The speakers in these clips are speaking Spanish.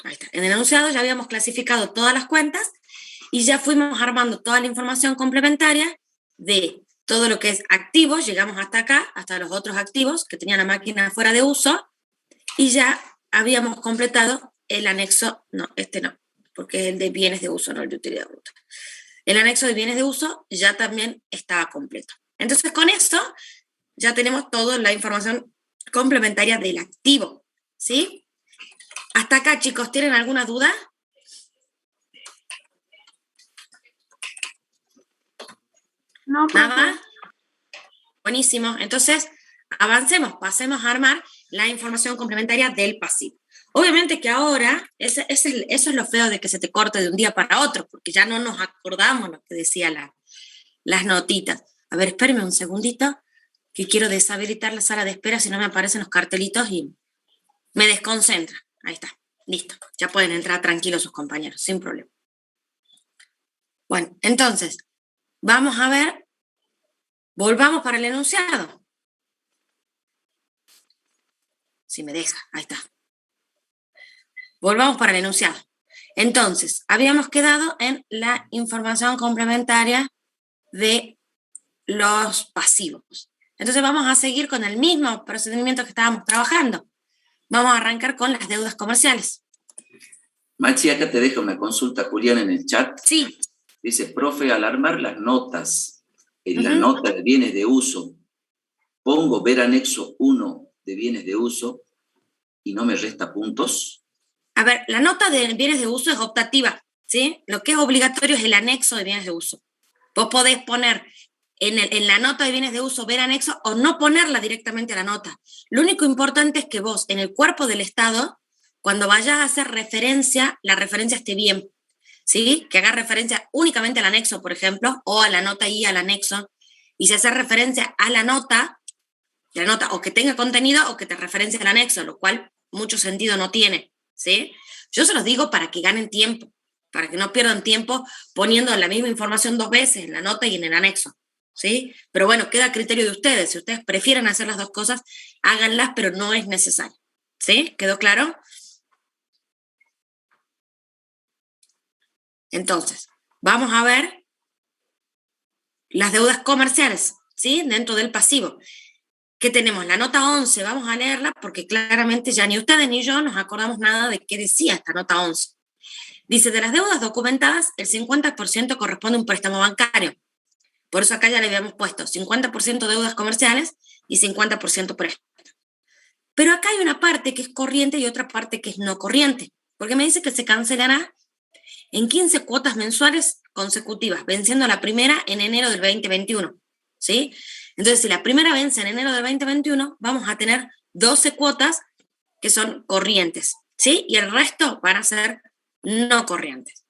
Ahí está. En el enunciado ya habíamos clasificado todas las cuentas y ya fuimos armando toda la información complementaria de todo lo que es activos, llegamos hasta acá, hasta los otros activos que tenían la máquina fuera de uso, y ya habíamos completado el anexo, no, este no, porque es el de bienes de uso, no el de utilidad bruta. El anexo de bienes de uso ya también estaba completo. Entonces, con esto ya tenemos toda la información complementaria del activo, ¿sí? Hasta acá, chicos, ¿tienen alguna duda? No, ¿Nada? Buenísimo. Entonces, avancemos, pasemos a armar la información complementaria del pasivo. Obviamente que ahora, eso es lo feo de que se te corte de un día para otro, porque ya no nos acordamos lo que decía las notitas. A ver, espérenme un segundito, que quiero deshabilitar la sala de espera, si no me aparecen los cartelitos y me desconcentra. Ahí está, listo. Ya pueden entrar tranquilos sus compañeros, sin problema. Bueno, entonces, vamos a ver, volvamos para el enunciado. Si me deja, ahí está. Volvamos para el enunciado. Entonces, habíamos quedado en la información complementaria de los pasivos. Entonces vamos a seguir con el mismo procedimiento que estábamos trabajando. Vamos a arrancar con las deudas comerciales. Maxi, acá te dejo una consulta, Julián, en el chat. Sí. Dice, profe, al armar las notas, en la nota de bienes de uso, pongo ver anexo 1 de bienes de uso y no me resta puntos. A ver, la nota de bienes de uso es optativa, ¿sí? Lo que es obligatorio es el anexo de bienes de uso. Vos podés poner en la nota de bienes de uso ver anexo o no ponerla directamente a la nota. Lo único importante es que vos, en el cuerpo del Estado, cuando vayas a hacer referencia, la referencia esté bien, ¿sí? Que hagas referencia únicamente al anexo, por ejemplo, o a la nota y al anexo. Y si haces referencia a la nota o que tenga contenido o que te referencia al anexo, lo cual mucho sentido no tiene, ¿sí? Yo se los digo para que ganen tiempo, para que no pierdan tiempo poniendo la misma información 2 veces, en la nota y en el anexo, ¿sí? Pero bueno, queda a criterio de ustedes. Si ustedes prefieren hacer las 2 cosas, háganlas, pero no es necesario, ¿sí? ¿Quedó claro? Entonces, vamos a ver las deudas comerciales, ¿sí? Dentro del pasivo. ¿Qué tenemos? La nota 11, vamos a leerla porque claramente ya ni ustedes ni yo nos acordamos nada de qué decía esta nota 11. Dice, de las deudas documentadas, el 50% corresponde a un préstamo bancario. Por eso acá ya le habíamos puesto 50% deudas comerciales y 50% préstamo. Pero acá hay una parte que es corriente y otra parte que es no corriente, porque me dice que se cancelará en 15 cuotas mensuales consecutivas, venciendo la primera en enero del 2021, ¿sí? Entonces, si la primera vence en enero del 2021, vamos a tener 12 cuotas que son corrientes, ¿sí? Y el resto van a ser no corrientes.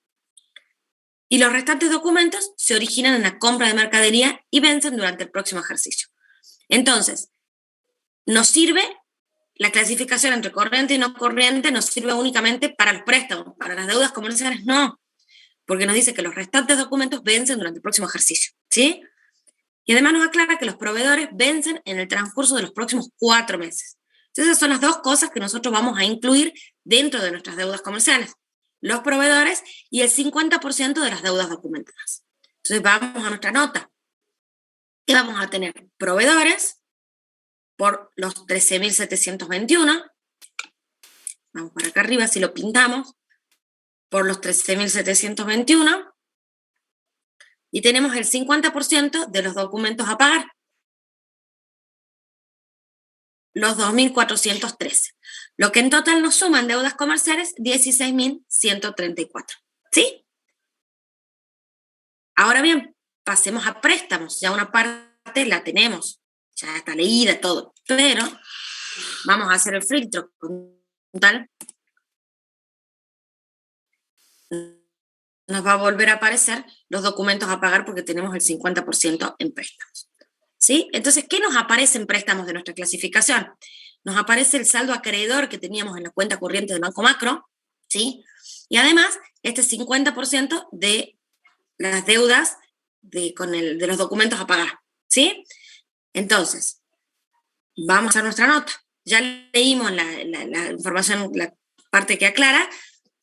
Y los restantes documentos se originan en la compra de mercadería y vencen durante el próximo ejercicio. Entonces, nos sirve la clasificación entre corriente y no corriente, nos sirve únicamente para los préstamos, para las deudas comerciales no, porque nos dice que los restantes documentos vencen durante el próximo ejercicio, ¿sí? Y además nos aclara que los proveedores vencen en el transcurso de los próximos 4 meses. Entonces, esas son las 2 cosas que nosotros vamos a incluir dentro de nuestras deudas comerciales. Los proveedores y el 50% de las deudas documentadas. Entonces, vamos a nuestra nota. Y vamos a tener proveedores por los 13.721. Vamos para acá arriba, si lo pintamos. Por los 13.721. Y tenemos el 50% de los documentos a pagar. Los 2.413. Lo que en total nos suman deudas comerciales, 16.134. ¿Sí? Ahora bien, pasemos a préstamos. Ya una parte la tenemos. Ya está leída todo. Pero vamos a hacer el filtro con tal. Nos va a volver a aparecer los documentos a pagar porque tenemos el 50% en préstamos. ¿Sí? Entonces, ¿qué nos aparece en préstamos de nuestra clasificación? Nos aparece el saldo acreedor que teníamos en la cuenta corriente del Banco Macro, ¿sí? Y además, este 50% de las deudas de los documentos a pagar, ¿sí? Entonces, vamos a nuestra nota. Ya leímos la información, la parte que aclara,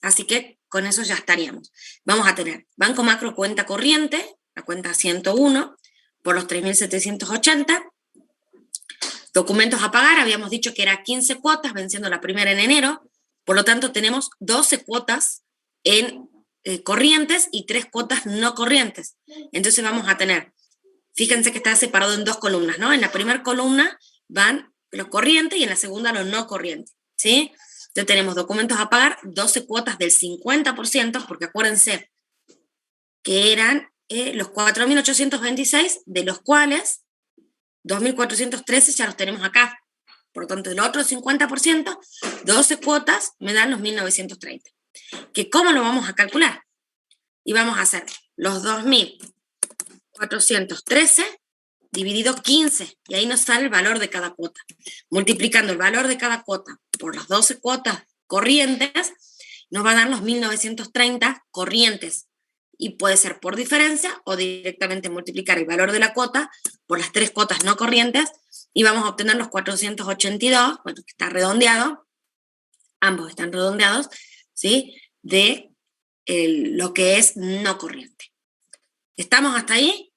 Así que con eso ya estaríamos. Vamos a tener Banco Macro cuenta corriente, la cuenta 101, por los 3.780. Documentos a pagar, habíamos dicho que era 15 cuotas, venciendo la primera en enero. Por lo tanto, tenemos 12 cuotas en corrientes y 3 cuotas no corrientes. Entonces vamos a tener, fíjense que está separado en 2 columnas, ¿no? En la primera columna van los corrientes y en la segunda los no corrientes, ¿sí? Entonces tenemos documentos a pagar, 12 cuotas del 50%, porque acuérdense que eran los 4.826, de los cuales 2.413 ya los tenemos acá. Por lo tanto, el otro 50%, 12 cuotas, me dan los 1.930. ¿Que cómo lo vamos a calcular? Y vamos a hacer los 2.413 dividido 15, y ahí nos sale el valor de cada cuota. Multiplicando el valor de cada cuota por las 12 cuotas corrientes, nos va a dar los 1.930 corrientes. Y puede ser por diferencia o directamente multiplicar el valor de la cuota por las 3 cuotas no corrientes y vamos a obtener los 482, bueno, que está redondeado, ambos están redondeados, ¿sí? De lo que es no corriente. ¿Estamos hasta ahí?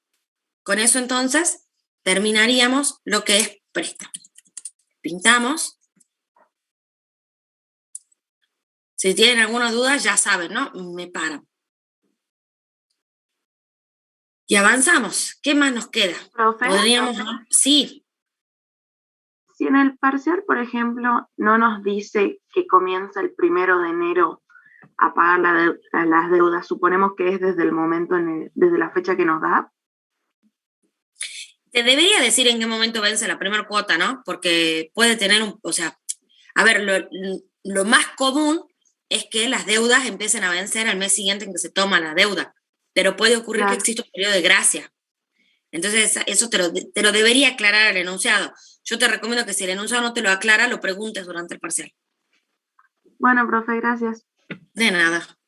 Con eso entonces terminaríamos lo que es préstamo. Pintamos. Si tienen alguna duda, ya saben, ¿no? Me paran. Y avanzamos. ¿Qué más nos queda? Profe, Podríamos... Sí. si en el parcial, por ejemplo, no nos dice que comienza el 1 de enero a pagar las deudas, suponemos que es desde el momento, desde la fecha que nos da. Te debería decir en qué momento vence la primera cuota, ¿no? Porque puede tener o sea, a ver, lo más común es que las deudas empiecen a vencer al mes siguiente en que se toma la deuda, pero puede ocurrir que exista un periodo de gracia. Entonces, eso te lo debería aclarar el enunciado. Yo te recomiendo que si el enunciado no te lo aclara, lo preguntes durante el parcial. Bueno, profe, gracias. De nada.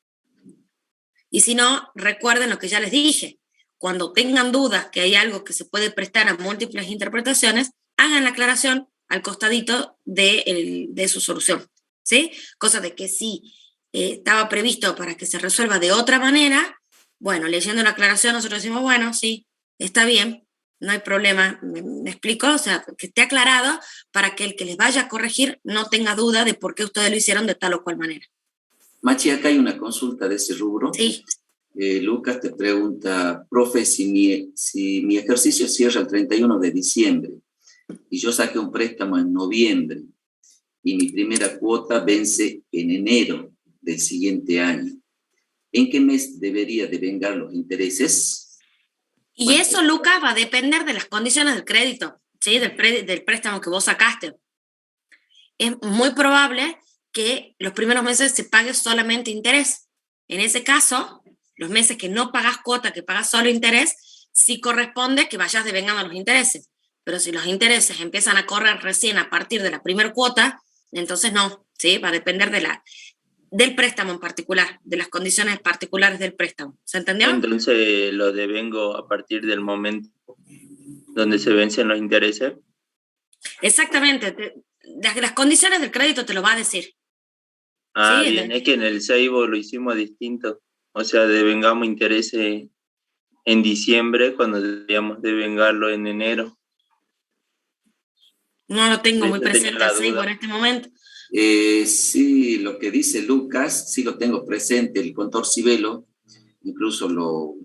Y si no, recuerden lo que ya les dije. Cuando tengan dudas que hay algo que se puede prestar a múltiples interpretaciones, hagan la aclaración al costadito de su solución, ¿sí? Cosa de que si estaba previsto para que se resuelva de otra manera, bueno, leyendo la aclaración nosotros decimos, bueno, sí, está bien, no hay problema, ¿me explico? O sea, que esté aclarado para que el que les vaya a corregir no tenga duda de por qué ustedes lo hicieron de tal o cual manera. Machi, acá hay una consulta de ese rubro. Sí. Lucas te pregunta, profe, si mi ejercicio cierra el 31 de diciembre y yo saqué un préstamo en noviembre y mi primera cuota vence en enero del siguiente año, ¿en qué mes debería devengar los intereses? Y bueno, eso, Lucas, va a depender de las condiciones del crédito, ¿sí? Del préstamo que vos sacaste. Es muy probable que los primeros meses se pague solamente interés. En ese caso, los meses que no pagas cuota, que pagas solo interés, sí corresponde que vayas devengando los intereses. Pero si los intereses empiezan a correr recién a partir de la primera cuota, entonces no, ¿sí? Va a depender del préstamo en particular, de las condiciones particulares del préstamo. ¿Se entendió? Entonces lo devengo a partir del momento donde se vencen los intereses. Exactamente. Las condiciones del crédito te lo va a decir. Ah, ¿sí? Bien, es que en el Seibo lo hicimos distinto. O sea, devengamos intereses en diciembre cuando debíamos devengarlo en enero. No lo tengo muy presente el Seibo en este momento. Sí, lo que dice Lucas, sí lo tengo presente. El contador Cibelo incluso lo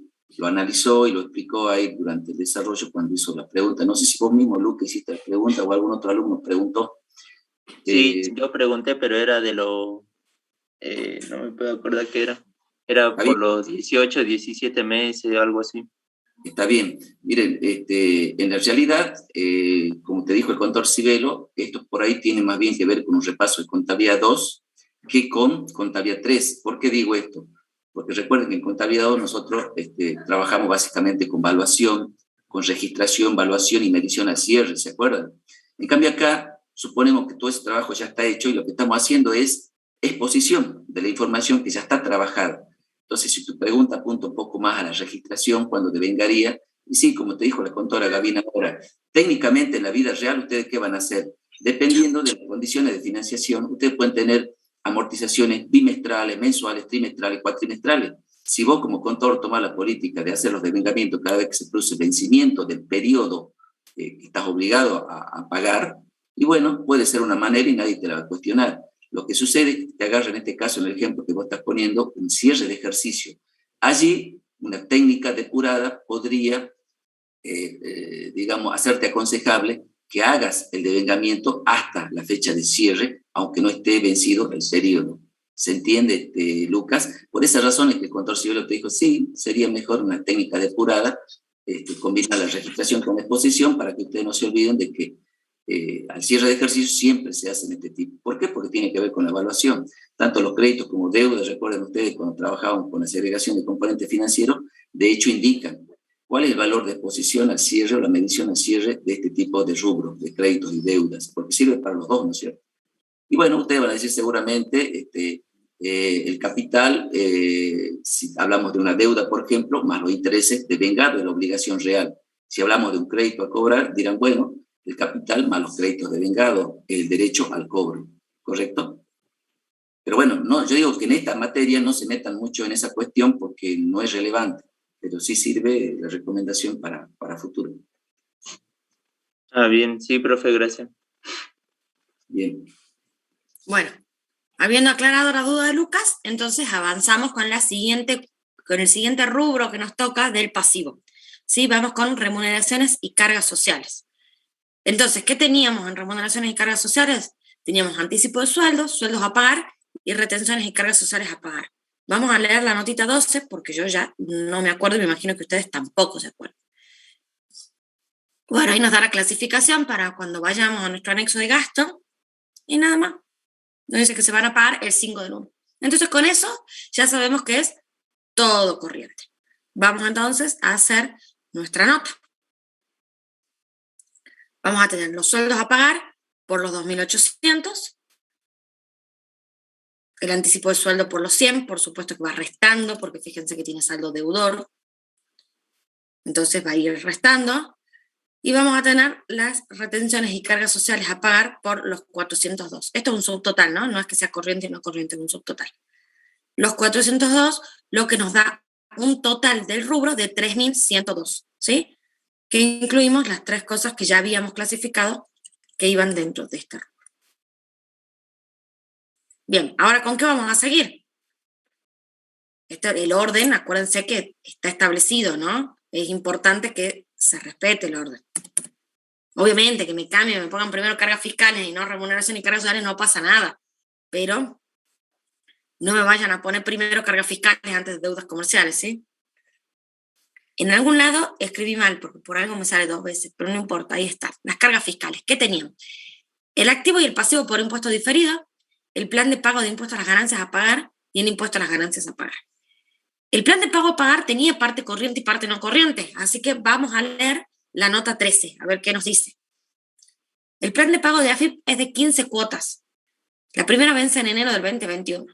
analizó y lo explicó ahí durante el desarrollo cuando hizo la pregunta. No sé si vos mismo, Lucas, hiciste la pregunta o algún otro alumno preguntó. Sí, yo pregunté, pero era de lo... no me puedo acordar qué era. Era por los 18, 17 meses, algo así. Está bien. Miren, en la realidad, como te dijo el contador Cibelo, esto por ahí tiene más bien que ver con un repaso de contabilidad 2 que con contabilidad 3. ¿Por qué digo esto? Porque recuerden que en contabilidad 2 nosotros trabajamos básicamente con valuación, con registración, valuación y medición al cierre, ¿se acuerdan? En cambio acá, suponemos que todo ese trabajo ya está hecho y lo que estamos haciendo es exposición de la información que ya está trabajada. Entonces, si tu pregunta apunta un poco más a la registración, cuando devengaría, y sí, como te dijo la contadora Gavina ahora, técnicamente en la vida real, ¿ustedes qué van a hacer? Dependiendo de las condiciones de financiación, ustedes pueden tener amortizaciones bimestrales, mensuales, trimestrales, cuatrimestrales. Si vos como contador tomás la política de hacer los devengamientos cada vez que se produce vencimiento del periodo que estás obligado a pagar, y bueno, puede ser una manera y nadie te la va a cuestionar. Lo que sucede es que te agarra en este caso, en el ejemplo que vos estás poniendo, un cierre de ejercicio. Allí, una técnica depurada podría, digamos, hacerte aconsejable que hagas el devengamiento hasta la fecha de cierre, aunque no esté vencido el periodo. ¿Se entiende, Lucas? Por esas razones que el contador civil te dijo, sí, sería mejor una técnica depurada, combinar la registración con la exposición para que ustedes no se olviden de que al cierre de ejercicio siempre se hacen este tipo. ¿Por qué? Porque tiene que ver con la evaluación. Tanto los créditos como deudas, recuerden ustedes cuando trabajábamos con la segregación de componentes financieros, de hecho indican cuál es el valor de exposición al cierre o la medición al cierre de este tipo de rubros, de créditos y deudas, porque sirve para los dos, ¿no es cierto? Y bueno, ustedes van a decir seguramente, el capital, si hablamos de una deuda, por ejemplo, más los intereses devengados de la obligación real. Si hablamos de un crédito a cobrar, dirán, bueno, el capital más los créditos devengados, el derecho al cobro, ¿correcto? Pero bueno, no, yo digo que en esta materia no se metan mucho en esa cuestión porque no es relevante, pero sí sirve la recomendación para futuro. Ah, bien, sí, profe, gracias. Bien. Bueno, habiendo aclarado la duda de Lucas, entonces avanzamos con el siguiente rubro que nos toca del pasivo. ¿Sí? Vamos con remuneraciones y cargas sociales. Entonces, ¿qué teníamos en remuneraciones y cargas sociales? Teníamos anticipo de sueldos, sueldos a pagar y retenciones y cargas sociales a pagar. Vamos a leer la notita 12 porque yo ya no me acuerdo y me imagino que ustedes tampoco se acuerdan. Bueno, ahí nos da la clasificación para cuando vayamos a nuestro anexo de gasto y nada más. Nos dice que se van a pagar el 5 del 1. Entonces, con eso ya sabemos que es todo corriente. Vamos entonces a hacer nuestra nota. Vamos a tener los sueldos a pagar por los 2.800, el anticipo de sueldo por los 100, por supuesto que va restando, porque fíjense que tiene saldo deudor, entonces va a ir restando, y vamos a tener las retenciones y cargas sociales a pagar por los 402. Esto es un subtotal, ¿no? No es que sea corriente o no corriente, es un subtotal. Los 402, lo que nos da un total del rubro de 3.102, ¿sí? Que incluimos las tres cosas que ya habíamos clasificado que iban dentro de este rubro. Bien, ahora ¿con qué vamos a seguir? El orden, acuérdense que está establecido, ¿no? Es importante que se respete el orden. Obviamente que me cambien, me pongan primero cargas fiscales y no remuneración y cargas sociales, no pasa nada, pero no me vayan a poner primero cargas fiscales antes de deudas comerciales, ¿sí? En algún lado escribí mal, porque por algo me sale 2 veces, pero no importa, ahí está. Las cargas fiscales, ¿qué teníamos? El activo y el pasivo por impuesto diferido, el plan de pago de impuestos a las ganancias a pagar y el impuesto a las ganancias a pagar. El plan de pago a pagar tenía parte corriente y parte no corriente, así que vamos a leer la nota 13, a ver qué nos dice. El plan de pago de AFIP es de 15 cuotas. La primera vence en enero del 2021.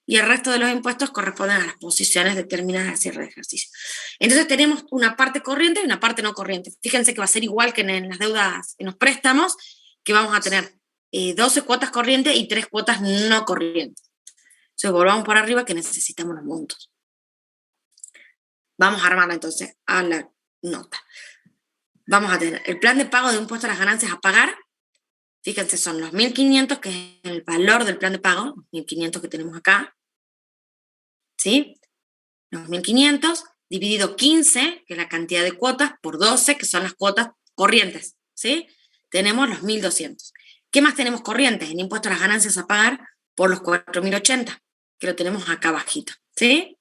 Y el resto de los impuestos corresponden a las posiciones determinadas al cierre de ejercicio. Entonces tenemos una parte corriente y una parte no corriente. Fíjense que va a ser igual que en las deudas, en los préstamos, que vamos a tener 12 cuotas corrientes y 3 cuotas no corrientes. Entonces volvamos por arriba que necesitamos los montos. Vamos a armarla entonces a la nota. Vamos a tener el plan de pago de impuesto a las ganancias a pagar. Fíjense, son los 1.500, que es el valor del plan de pago, 1.500 que tenemos acá, ¿sí? Los 1.500 dividido 15, que es la cantidad de cuotas, por 12, que son las cuotas corrientes, ¿sí? Tenemos los 1.200. ¿Qué más tenemos corrientes? El impuesto a las ganancias a pagar por los 4.080, que lo tenemos acá abajito, ¿sí?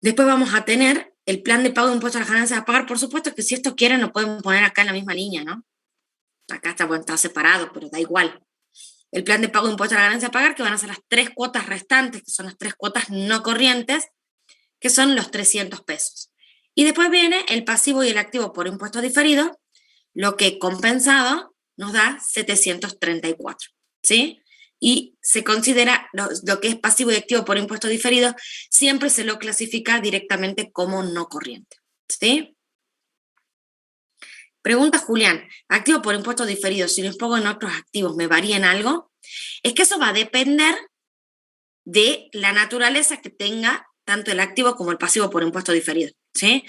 Después vamos a tener el plan de pago de impuestos a las ganancias a pagar. Por supuesto que si esto quieren lo pueden poner acá en la misma línea, ¿no? Acá está separado, pero da igual. El plan de pago de impuestos a las ganancias a pagar, que van a ser las 3 cuotas restantes, que son las 3 cuotas no corrientes, que son los 300 pesos. Y después viene el pasivo y el activo por impuestos diferidos, lo que compensado nos da 734, ¿sí? Y se considera lo que es pasivo y activo por impuesto diferido, siempre se lo clasifica directamente como no corriente, ¿sí? Pregunta Julián, activo por impuestos diferidos, si los pongo en otros activos, ¿me varía en algo? Es que eso va a depender de la naturaleza que tenga tanto el activo como el pasivo por impuesto diferido, ¿sí?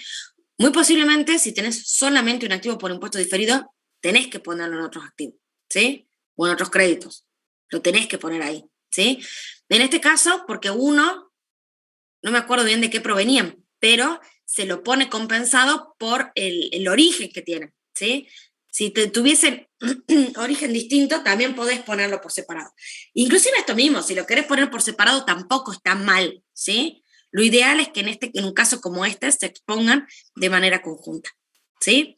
Muy posiblemente, si tenés solamente un activo por impuesto diferido, tenés que ponerlo en otros activos, ¿sí? O en otros créditos. Lo tenés que poner ahí, ¿sí? En este caso, porque uno, no me acuerdo bien de qué provenían, pero se lo pone compensado por el origen que tienen, ¿sí? Si tuviesen origen distinto, también podés ponerlo por separado. Inclusive esto mismo, si lo querés poner por separado, tampoco está mal, ¿sí? Lo ideal es que en un caso como este se expongan de manera conjunta, ¿sí?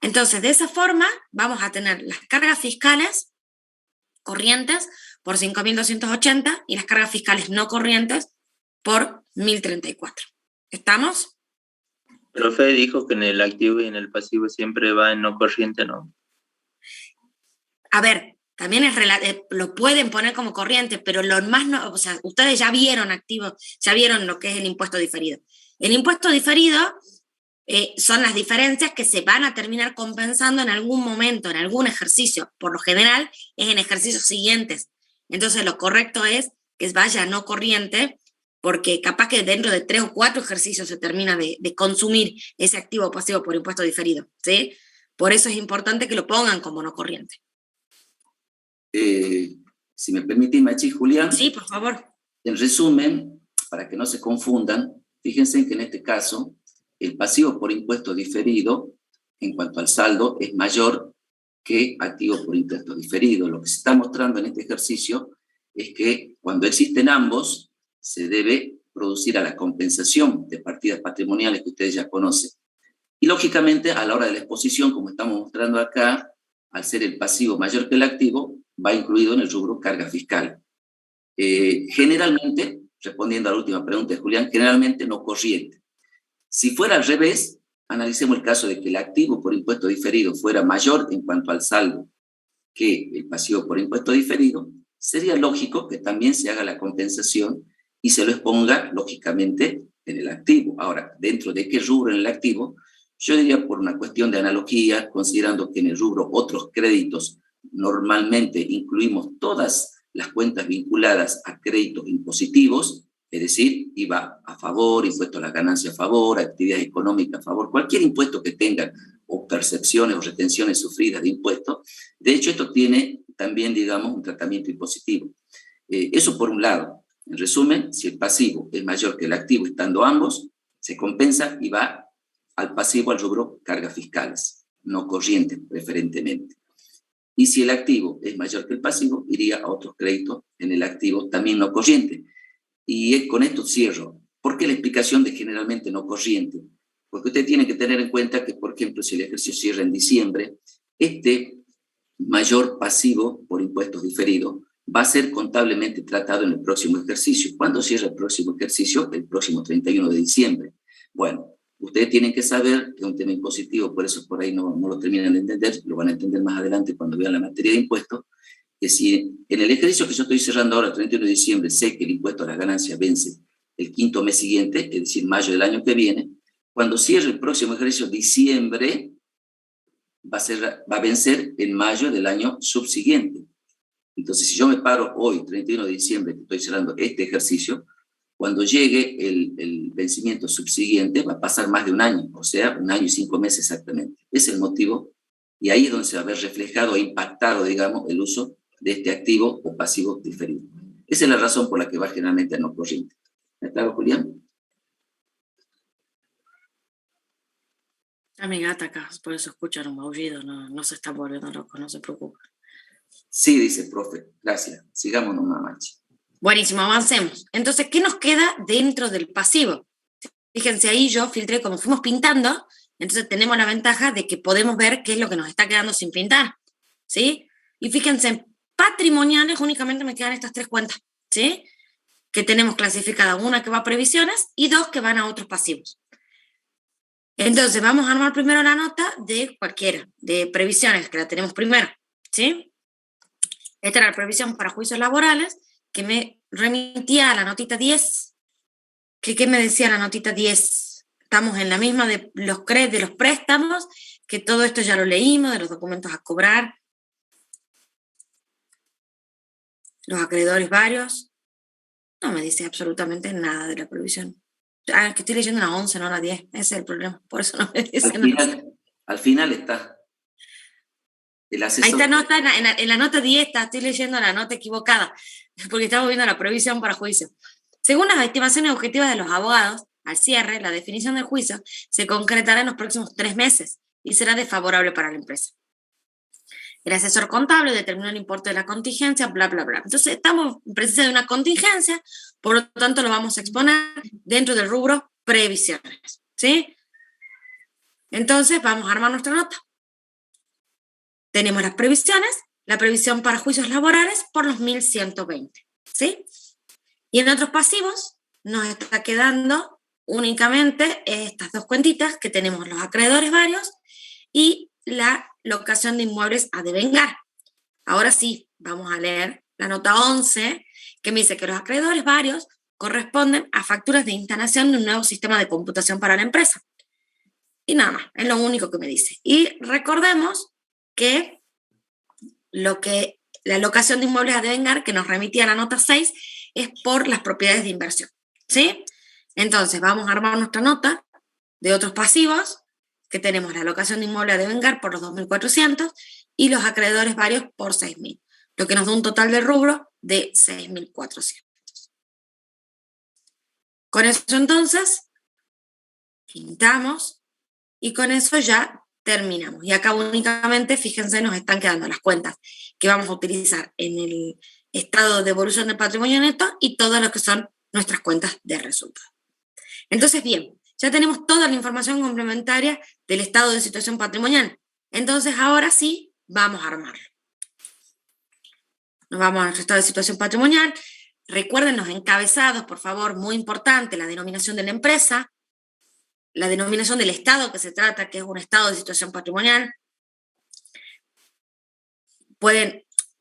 Entonces, de esa forma, vamos a tener las cargas fiscales corrientes por 5.280 y las cargas fiscales no corrientes por 1.034. ¿Estamos? Profe dijo que en el activo y en el pasivo siempre va en no corriente, ¿no? A ver, también lo pueden poner como corriente, pero lo más no, o sea, ustedes ya vieron activo, ya vieron lo que es el impuesto diferido. El impuesto diferido son las diferencias que se van a terminar compensando en algún momento, en algún ejercicio. Por lo general, es en ejercicios siguientes. Entonces, lo correcto es que vaya no corriente, porque capaz que dentro de 3 o 4 ejercicios se termina de consumir ese activo pasivo por impuesto diferido, ¿sí? Por eso es importante que lo pongan como no corriente. Si me permite, Machi, Julián. Sí, por favor. En resumen, para que no se confundan, fíjense que en este caso, el pasivo por impuesto diferido, en cuanto al saldo, es mayor que activo por impuesto diferido. Lo que se está mostrando en este ejercicio es que cuando existen ambos, se debe producir a la compensación de partidas patrimoniales que ustedes ya conocen. Y lógicamente, a la hora de la exposición, como estamos mostrando acá, al ser el pasivo mayor que el activo, va incluido en el rubro carga fiscal. Generalmente, respondiendo a la última pregunta de Julián, generalmente no corriente. Si fuera al revés, analicemos el caso de que el activo por impuesto diferido fuera mayor en cuanto al saldo que el pasivo por impuesto diferido, sería lógico que también se haga la compensación y se lo exponga, lógicamente, en el activo. Ahora, ¿dentro de qué rubro en el activo? Yo diría por una cuestión de analogía, considerando que en el rubro otros créditos normalmente incluimos todas las cuentas vinculadas a créditos impositivos, es decir, IVA a favor, impuesto a la ganancia a favor, actividad económica a favor, cualquier impuesto que tengan, o percepciones o retenciones sufridas de impuestos. De hecho, esto tiene también, digamos, un tratamiento impositivo. Eso por un lado. En resumen, si el pasivo es mayor que el activo, estando ambos, se compensa y va al pasivo al rubro cargas fiscales, no corrientes preferentemente. Y si el activo es mayor que el pasivo, iría a otros créditos en el activo también no corriente. Y con esto cierro. ¿Por qué la explicación de generalmente no corriente? Porque usted tiene que tener en cuenta que, por ejemplo, si el ejercicio cierra en diciembre, este mayor pasivo por impuestos diferidos va a ser contablemente tratado en el próximo ejercicio. ¿Cuándo cierra el próximo ejercicio? El próximo 31 de diciembre. Bueno, ustedes tienen que saber que es un tema impositivo, por eso por ahí no lo terminan de entender, lo van a entender más adelante cuando vean la materia de impuestos, que si en el ejercicio que yo estoy cerrando ahora, el 31 de diciembre, sé que el impuesto a las ganancias vence el quinto mes siguiente, es decir, mayo del año que viene, cuando cierre el próximo ejercicio, diciembre, va a vencer en mayo del año subsiguiente. Entonces, si yo me paro hoy, 31 de diciembre, que estoy cerrando este ejercicio, cuando llegue el vencimiento subsiguiente va a pasar más de un año, o sea, 1 año y 5 meses exactamente. Ese es el motivo, y ahí es donde se va a ver reflejado e impactado, digamos, el uso de este activo o pasivo diferido. Esa es la razón por la que va generalmente a no corriente. ¿Me claro, Julián? A mi gata acá, por eso escuchan un maullido, no se está volviendo loco, no se preocupe. Sí, dice el profe. Gracias. Sigamos nomás, Machi. Buenísimo, avancemos. Entonces, ¿qué nos queda dentro del pasivo? Fíjense ahí, yo filtré como fuimos pintando, entonces tenemos la ventaja de que podemos ver qué es lo que nos está quedando sin pintar, ¿sí? Y fíjense, patrimoniales únicamente me quedan estas 3 cuentas, ¿sí? Que tenemos clasificadas, una que va a previsiones y 2 que van a otros pasivos. Entonces, vamos a armar primero la nota de cualquiera, de previsiones, que la tenemos primero, ¿sí? Esta era la previsión para juicios laborales, que me remitía a la notita 10. ¿Qué me decía la notita 10? Estamos en la misma de los préstamos, que todo esto ya lo leímos, de los documentos a cobrar, los acreedores varios. No me dice absolutamente nada de la provisión. Ah, que estoy leyendo la 11, no la 10. Ese es el problema. Por eso no me dice nada. Al final está. El asesor. Ahí está, no, está en la nota 10, estoy leyendo la nota equivocada, porque estamos viendo la provisión para juicio. Según las estimaciones objetivas de los abogados, al cierre, la definición del juicio se concretará en los próximos 3 meses y será desfavorable para la empresa. El asesor contable determinó el importe de la contingencia, bla, bla, bla. Entonces, estamos en presencia de una contingencia, por lo tanto, lo vamos a exponer dentro del rubro previsiones, ¿sí? Entonces, vamos a armar nuestra nota. Tenemos las previsiones, la previsión para juicios laborales por los 1.120, ¿sí? Y en otros pasivos nos está quedando únicamente estas dos cuentitas que tenemos los acreedores varios y la locación de inmuebles a devengar. Ahora sí, vamos a leer la nota 11, que me dice que los acreedores varios corresponden a facturas de instalación de un nuevo sistema de computación para la empresa. Y nada más, es lo único que me dice. Y recordemos que la locación de inmuebles a devengar que nos remitía a la nota 6 es por las propiedades de inversión, ¿sí? Entonces, vamos a armar nuestra nota de otros pasivos, que tenemos la locación de inmueble a devengar por los 2.400 y los acreedores varios por 6.000, lo que nos da un total de rubro de 6.400. Con eso entonces, pintamos y con eso ya terminamos. Y acá únicamente, fíjense, nos están quedando las cuentas que vamos a utilizar en el estado de evolución del patrimonio neto y todo lo que son nuestras cuentas de resultado. Entonces, bien, ya tenemos toda la información complementaria del estado de situación patrimonial. Entonces, ahora sí, vamos a armarlo. Nos vamos a nuestro estado de situación patrimonial. Recuerden los encabezados, por favor, muy importante, la denominación de la empresa, la denominación del estado que se trata, que es un estado de situación patrimonial.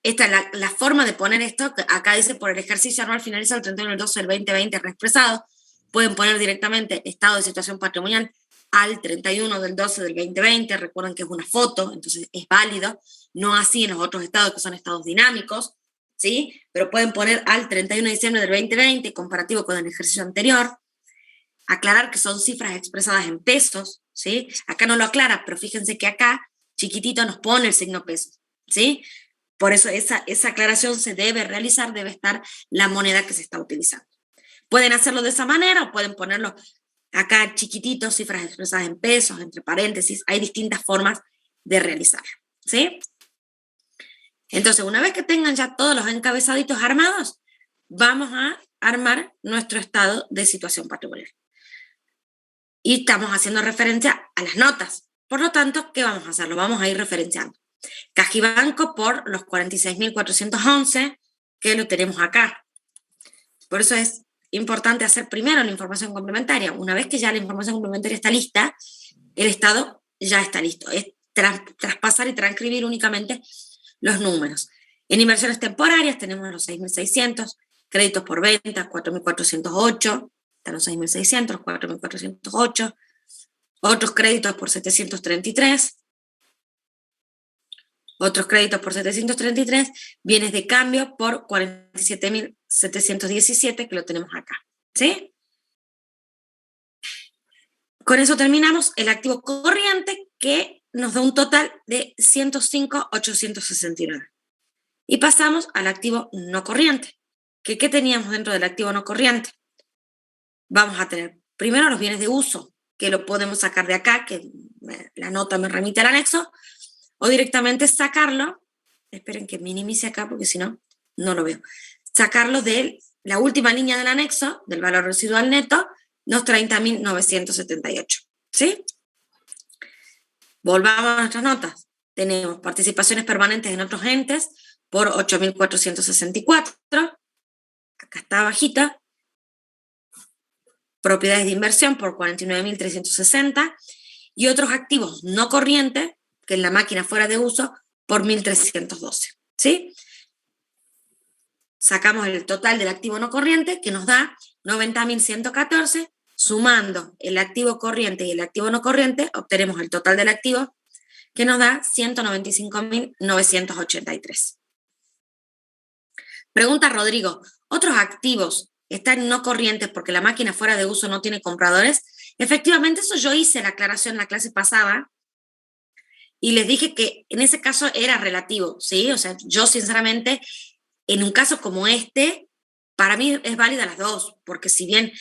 Esta es la forma de poner esto, acá dice por el ejercicio anual finalizado el 31 del 12 del 2020 reexpresado. Pueden poner directamente estado de situación patrimonial al 31 del 12 del 2020, recuerden que es una foto, entonces es válido, no así en los otros estados que son estados dinámicos, ¿sí? Pero pueden poner al 31 de diciembre del 2020, comparativo con el ejercicio anterior, aclarar que son cifras expresadas en pesos, ¿sí? Acá no lo aclara, pero fíjense que acá, chiquitito, nos pone el signo pesos, ¿sí? Por eso esa aclaración se debe realizar, debe estar la moneda que se está utilizando. Pueden hacerlo de esa manera o pueden ponerlo acá chiquitito, cifras expresadas en pesos, entre paréntesis. Hay distintas formas de realizarlo, ¿sí? Entonces, una vez que tengan ya todos los encabezaditos armados, vamos a armar nuestro estado de situación patrimonial. Y estamos haciendo referencia a las notas. Por lo tanto, ¿qué vamos a hacer? Lo vamos a ir referenciando. Cajibanco por los 46.411, que lo tenemos acá. Por eso es importante hacer primero la información complementaria. Una vez que ya la información complementaria está lista, el estado ya está listo. Es traspasar y transcribir únicamente los números. En inversiones temporarias tenemos los 6.600, créditos por venta, 4.408, están los 6.600, 4.408, otros créditos por 733, otros créditos por 733, bienes de cambio por 47.717, que lo tenemos acá, ¿sí? Con eso terminamos el activo corriente, que nos da un total de 105.869. Y pasamos al activo no corriente. ¿Qué teníamos dentro del activo no corriente? Vamos a tener primero los bienes de uso, que lo podemos sacar de acá, que la nota me remite al anexo, o directamente sacarlo, esperen que minimice acá porque si no, no lo veo, sacarlo de la última línea del anexo, del valor residual neto, los 30.978, ¿sí? Volvamos a nuestras notas. Tenemos participaciones permanentes en otros entes por 8.464, acá está bajita, propiedades de inversión por 49.360 y otros activos no corrientes, que en la máquina fuera de uso, por 1.312, ¿sí? Sacamos el total del activo no corriente, que nos da 90.114, sumando el activo corriente y el activo no corriente, obtenemos el total del activo que nos da 195.983. Pregunta Rodrigo, ¿otros activos están no corrientes porque la máquina fuera de uso no tiene compradores? Efectivamente, eso yo hice la aclaración en la clase pasada y les dije que en ese caso era relativo, ¿sí? O sea, yo sinceramente, en un caso como este, para mí es válida las dos, porque si bien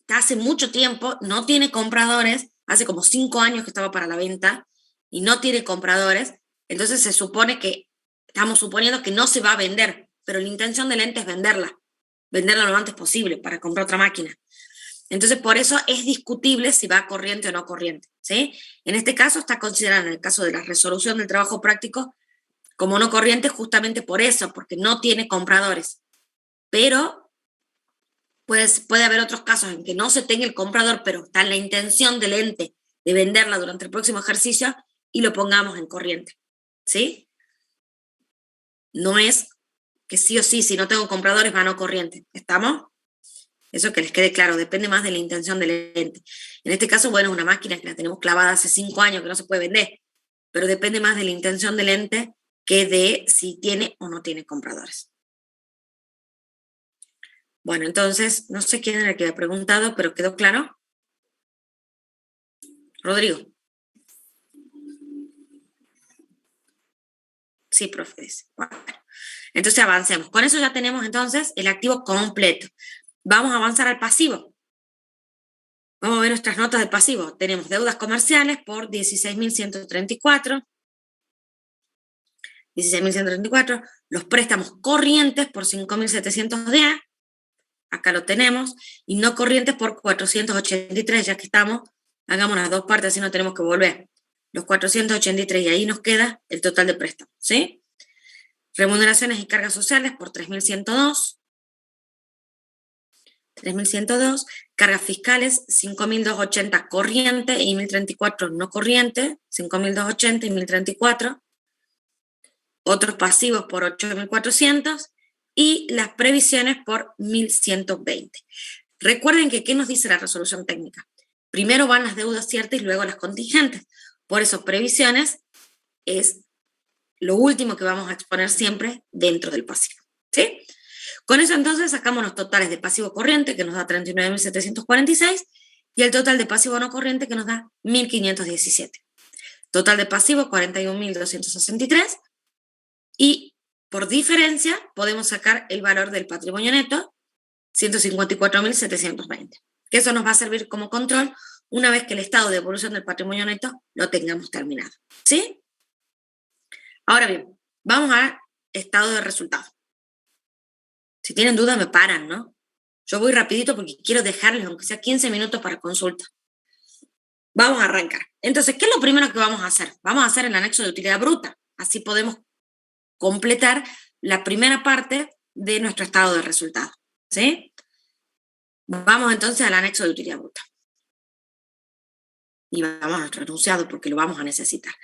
hace mucho tiempo no tiene compradores, hace como 5 años que estaba para la venta y no tiene compradores, entonces se supone que, estamos suponiendo que no se va a vender, pero la intención del ente es venderla lo antes posible para comprar otra máquina. Entonces, por eso es discutible si va corriente o no corriente, ¿sí? En este caso está considerado, en el caso de la resolución del trabajo práctico, como no corriente justamente por eso, porque no tiene compradores. Pero puede haber otros casos en que no se tenga el comprador, pero está en la intención del ente de venderla durante el próximo ejercicio y lo pongamos en corriente, ¿sí? No es que sí o sí, si no tengo compradores, va no corriente. ¿Estamos? Eso que les quede claro, depende más de la intención del ente. En este caso, bueno, es una máquina que la tenemos clavada hace 5 años que no se puede vender, pero depende más de la intención del ente que de si tiene o no tiene compradores. Bueno, entonces, no sé quién era el que había preguntado, pero ¿quedó claro? Rodrigo. Sí, profe, dice. Bueno, entonces avancemos. Con eso ya tenemos entonces el activo completo. Vamos a avanzar al pasivo. Vamos a ver nuestras notas de pasivo. Tenemos deudas comerciales por 16.134. 16.134. Los préstamos corrientes por 5.710. Acá lo tenemos. Y no corrientes por 483, ya que estamos. Hagamos las dos partes, así no tenemos que volver. Los 483 y ahí nos queda el total de préstamos, ¿sí? Remuneraciones y cargas sociales por 3.102. 3.102, cargas fiscales 5.280 corriente y 1.034 no corriente, 5.280 y 1.034, otros pasivos por 8.400 y las previsiones por 1.120. Recuerden que, ¿qué nos dice la resolución técnica? Primero van las deudas ciertas y luego las contingentes. Por eso, previsiones es lo último que vamos a exponer siempre dentro del pasivo, ¿sí? Con eso entonces sacamos los totales de pasivo corriente que nos da 39.746 y el total de pasivo no corriente que nos da 1.517. Total de pasivo 41.263 y por diferencia podemos sacar el valor del patrimonio neto 154.720, que eso nos va a servir como control una vez que el estado de evolución del patrimonio neto lo tengamos terminado, ¿sí? Ahora bien, vamos al estado de resultados. Si tienen dudas me paran, ¿no? Yo voy rapidito porque quiero dejarles aunque sea 15 minutos para consulta. Vamos a arrancar. Entonces, ¿qué es lo primero que vamos a hacer? Vamos a hacer el anexo de utilidad bruta. Así podemos completar la primera parte de nuestro estado de resultados, ¿sí? Vamos entonces al anexo de utilidad bruta. Y vamos al renunciado porque lo vamos a necesitar.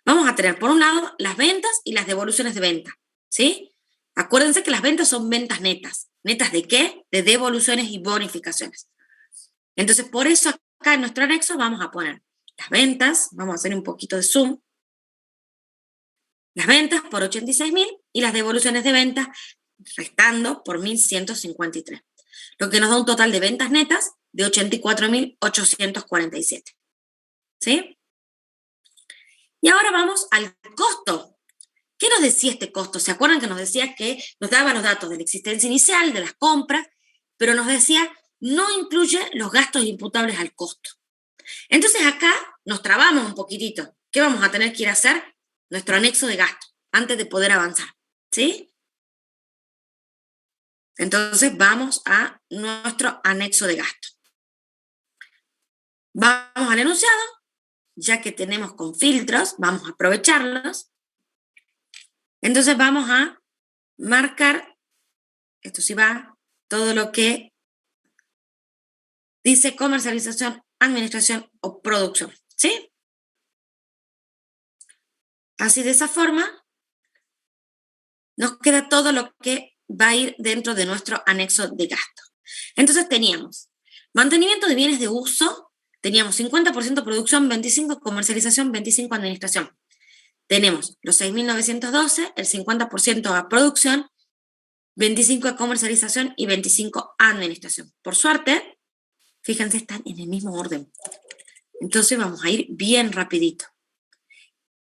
Vamos a tener, por un lado, las ventas y las devoluciones de venta, ¿sí? Acuérdense que las ventas son ventas netas. ¿Netas de qué? De devoluciones y bonificaciones. Entonces, por eso acá en nuestro anexo vamos a poner las ventas, vamos a hacer un poquito de zoom, las ventas por 86.000 y las devoluciones de ventas restando por 1.153, lo que nos da un total de ventas netas de 84.847. ¿Sí? Y ahora vamos al costo. ¿Qué nos decía este costo? ¿Se acuerdan que nos decía que nos daba los datos de la existencia inicial, de las compras, pero nos decía no incluye los gastos imputables al costo? Entonces acá nos trabamos un poquitito. ¿Qué vamos a tener que ir a hacer? Nuestro anexo de gasto, antes de poder avanzar, ¿sí? Entonces vamos a nuestro anexo de gasto. Vamos al enunciado, ya que tenemos con filtros, vamos a aprovecharlos. Entonces vamos a marcar, esto sí va, todo lo que dice comercialización, administración o producción, ¿sí? Así de esa forma nos queda todo lo que va a ir dentro de nuestro anexo de gasto. Entonces teníamos mantenimiento de bienes de uso, teníamos 50% producción, 25% comercialización, 25% administración. tenemos los 6.912, el 50% a producción, 25 a comercialización y 25 a administración. Por suerte, fíjense, están en el mismo orden. Entonces vamos a ir bien rapidito.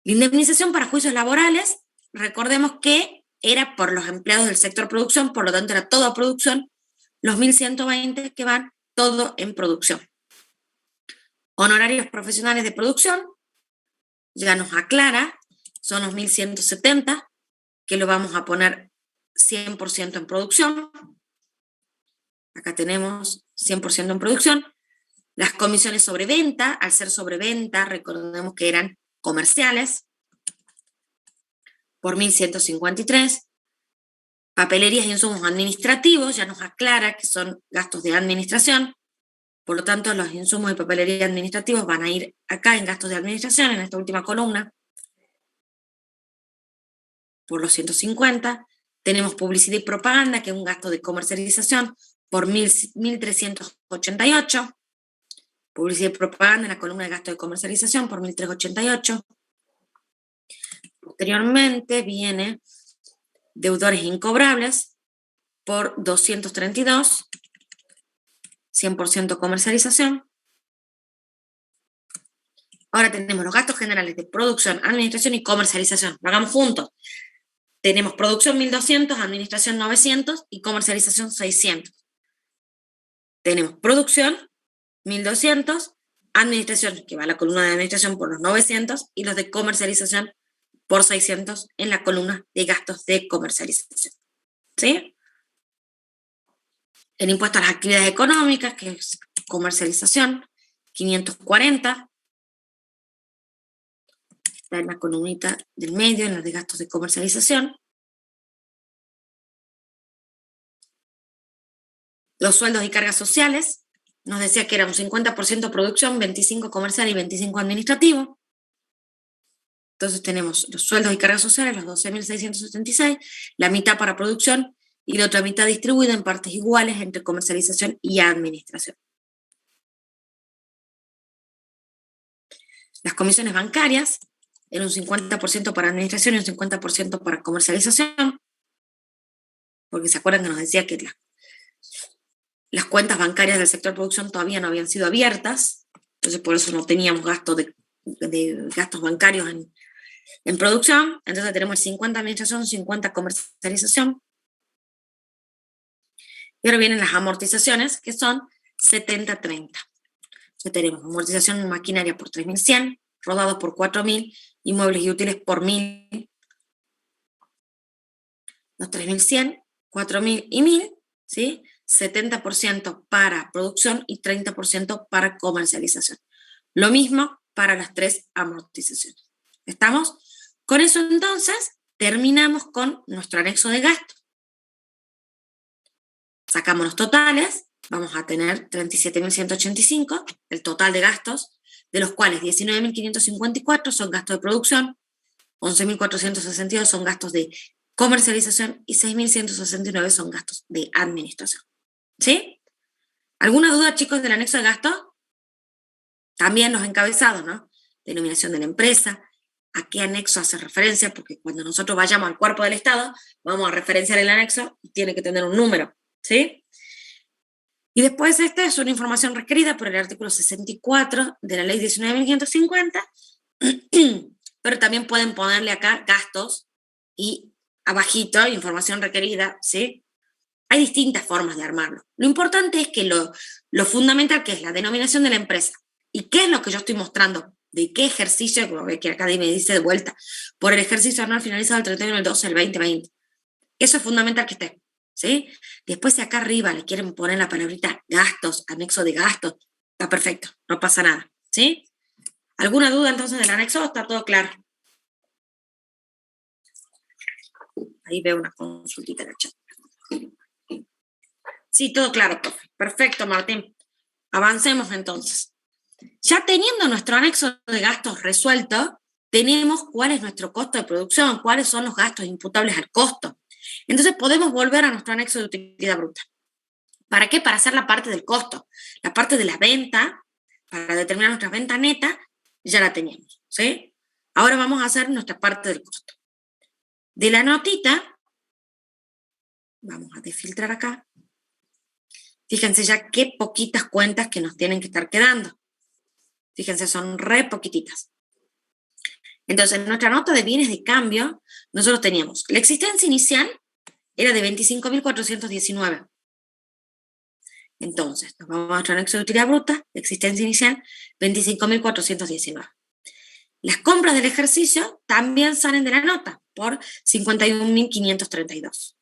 La indemnización para juicios laborales, recordemos que era por los empleados del sector producción, por lo tanto era toda producción, los 1.120 que van todo en producción. Honorarios profesionales de producción, ya nos aclara, son los 1.170, que lo vamos a poner 100% en producción. Acá tenemos 100% en producción. Las comisiones sobre venta, al ser sobre venta, recordemos que eran comerciales, por 1.153. Papelerías y insumos administrativos, ya nos aclara que son gastos de administración. Por lo tanto, los insumos de papelería administrativos van a ir acá en gastos de administración, en esta última columna, por los 150. Tenemos publicidad y propaganda, que es un gasto de comercialización, por 1.388. Publicidad y propaganda en la columna de gasto de comercialización, por 1.388. Posteriormente viene deudores incobrables, por 232. 100% comercialización. Ahora tenemos los gastos generales de producción, administración y comercialización. Lo hagamos juntos. Tenemos producción 1.200, administración 900 y comercialización 600. Tenemos producción 1.200, administración, que va a la columna de administración por los 900, y los de comercialización por 600 en la columna de gastos de comercialización. ¿Sí? El impuesto a las actividades económicas, que es comercialización, 540. Está en la columnita del medio, en la de gastos de comercialización. Los sueldos y cargas sociales, nos decía que era un 50% producción, 25 comercial y 25 administrativo. Entonces tenemos los sueldos y cargas sociales, los 12.676, la mitad para producción, y la otra mitad distribuida en partes iguales entre comercialización y administración. Las comisiones bancarias eran un 50% para administración y un 50% para comercialización, porque se acuerdan que nos decía que las cuentas bancarias del sector producción todavía no habían sido abiertas, entonces por eso no teníamos gasto de gastos bancarios en producción. Entonces tenemos el 50 administración, 50 comercialización. Y ahora vienen las amortizaciones, que son 70-30. Ya tenemos amortización en maquinaria por 3.100, rodados por 4.000, y muebles y útiles por 1.000. Los 3.100, 4.000 y 1.000, ¿sí? 70% para producción y 30% para comercialización. Lo mismo para las 3 amortizaciones. ¿Estamos? Con eso entonces terminamos con nuestro anexo de gasto. Sacamos los totales, vamos a tener 37.185, el total de gastos, de los cuales 19.554 son gastos de producción, 11.462 son gastos de comercialización y 6.169 son gastos de administración. ¿Sí? ¿Alguna duda, chicos, del anexo de gastos? También los encabezados, ¿no? Denominación de la empresa, a qué anexo hace referencia, porque cuando nosotros vayamos al cuerpo del Estado, vamos a referenciar el anexo y tiene que tener un número. ¿Sí? Y después esta es una información requerida por el artículo 64 de la ley 19.550, pero también pueden ponerle acá gastos y abajito información requerida, ¿sí? Hay distintas formas de armarlo. Lo importante es que lo fundamental, que es la denominación de la empresa, y qué es lo que yo estoy mostrando, de qué ejercicio, como ve que acá me dice de vuelta, por el ejercicio anual finalizado el 31 del 12 del 2020. Eso es fundamental que esté. ¿Sí? Después, si acá arriba le quieren poner la palabrita gastos, anexo de gastos, está perfecto, no pasa nada. ¿Sí? ¿Alguna duda entonces del anexo? ¿Está todo claro? Ahí veo una consultita en el chat. Sí, todo claro, profe. Perfecto, Martín. Avancemos entonces. Ya teniendo nuestro anexo de gastos resuelto, tenemos cuál es nuestro costo de producción, cuáles son los gastos imputables al costo. Entonces podemos volver a nuestro anexo de utilidad bruta. ¿Para qué? Para hacer la parte del costo. La parte de la venta, para determinar nuestra venta neta, ya la teníamos, ¿sí? Ahora vamos a hacer nuestra parte del costo. De la notita, vamos a desfiltrar acá. Fíjense ya qué poquitas cuentas que nos tienen que estar quedando. Fíjense, son re poquititas. Entonces, en nuestra nota de bienes de cambio, nosotros teníamos la existencia inicial era de 25.419. Entonces, nos vamos a nuestro anexo de utilidad bruta, la existencia inicial, 25.419. Las compras del ejercicio también salen de la nota por 51.532.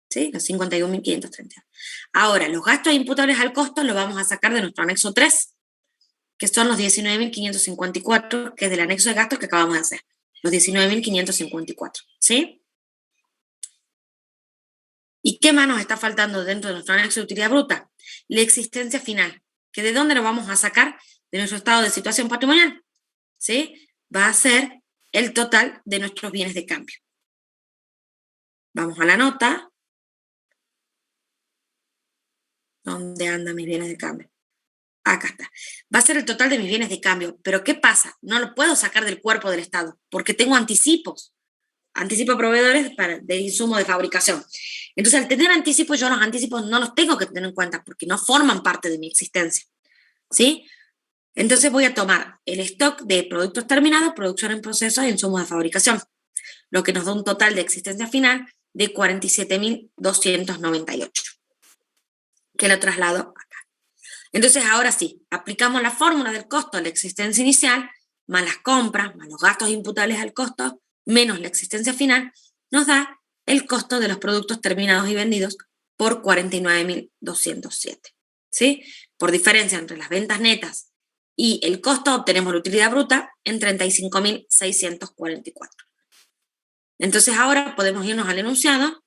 ¿Sí? Los 51.532. Ahora, los gastos imputables al costo los vamos a sacar de nuestro anexo 3, que son los 19.554, que es del anexo de gastos que acabamos de hacer. Los 19.554. ¿Sí? ¿Y qué más nos está faltando dentro de nuestro anexo de utilidad bruta? La existencia final, que ¿de dónde lo vamos a sacar? De nuestro estado de situación patrimonial. ¿Sí? Va a ser el total de nuestros bienes de cambio. Vamos a la nota. ¿Dónde andan mis bienes de cambio? Acá está. Va a ser el total de mis bienes de cambio. Pero ¿qué pasa? No lo puedo sacar del cuerpo del Estado, porque tengo anticipos. Anticipo a proveedores de insumo de fabricación. Entonces, al tener anticipos, yo los anticipos no los tengo que tener en cuenta, porque no forman parte de mi existencia. ¿Sí? Entonces voy a tomar el stock de productos terminados, producción en proceso e insumos de fabricación, lo que nos da un total de existencia final de 47.298, que lo traslado acá. Entonces, ahora sí, aplicamos la fórmula del costo de la existencia inicial, más las compras, más los gastos imputables al costo, menos la existencia final, nos da el costo de los productos terminados y vendidos por 49.207. ¿Sí? Por diferencia entre las ventas netas y el costo, obtenemos la utilidad bruta en 35.644. Entonces ahora podemos irnos al enunciado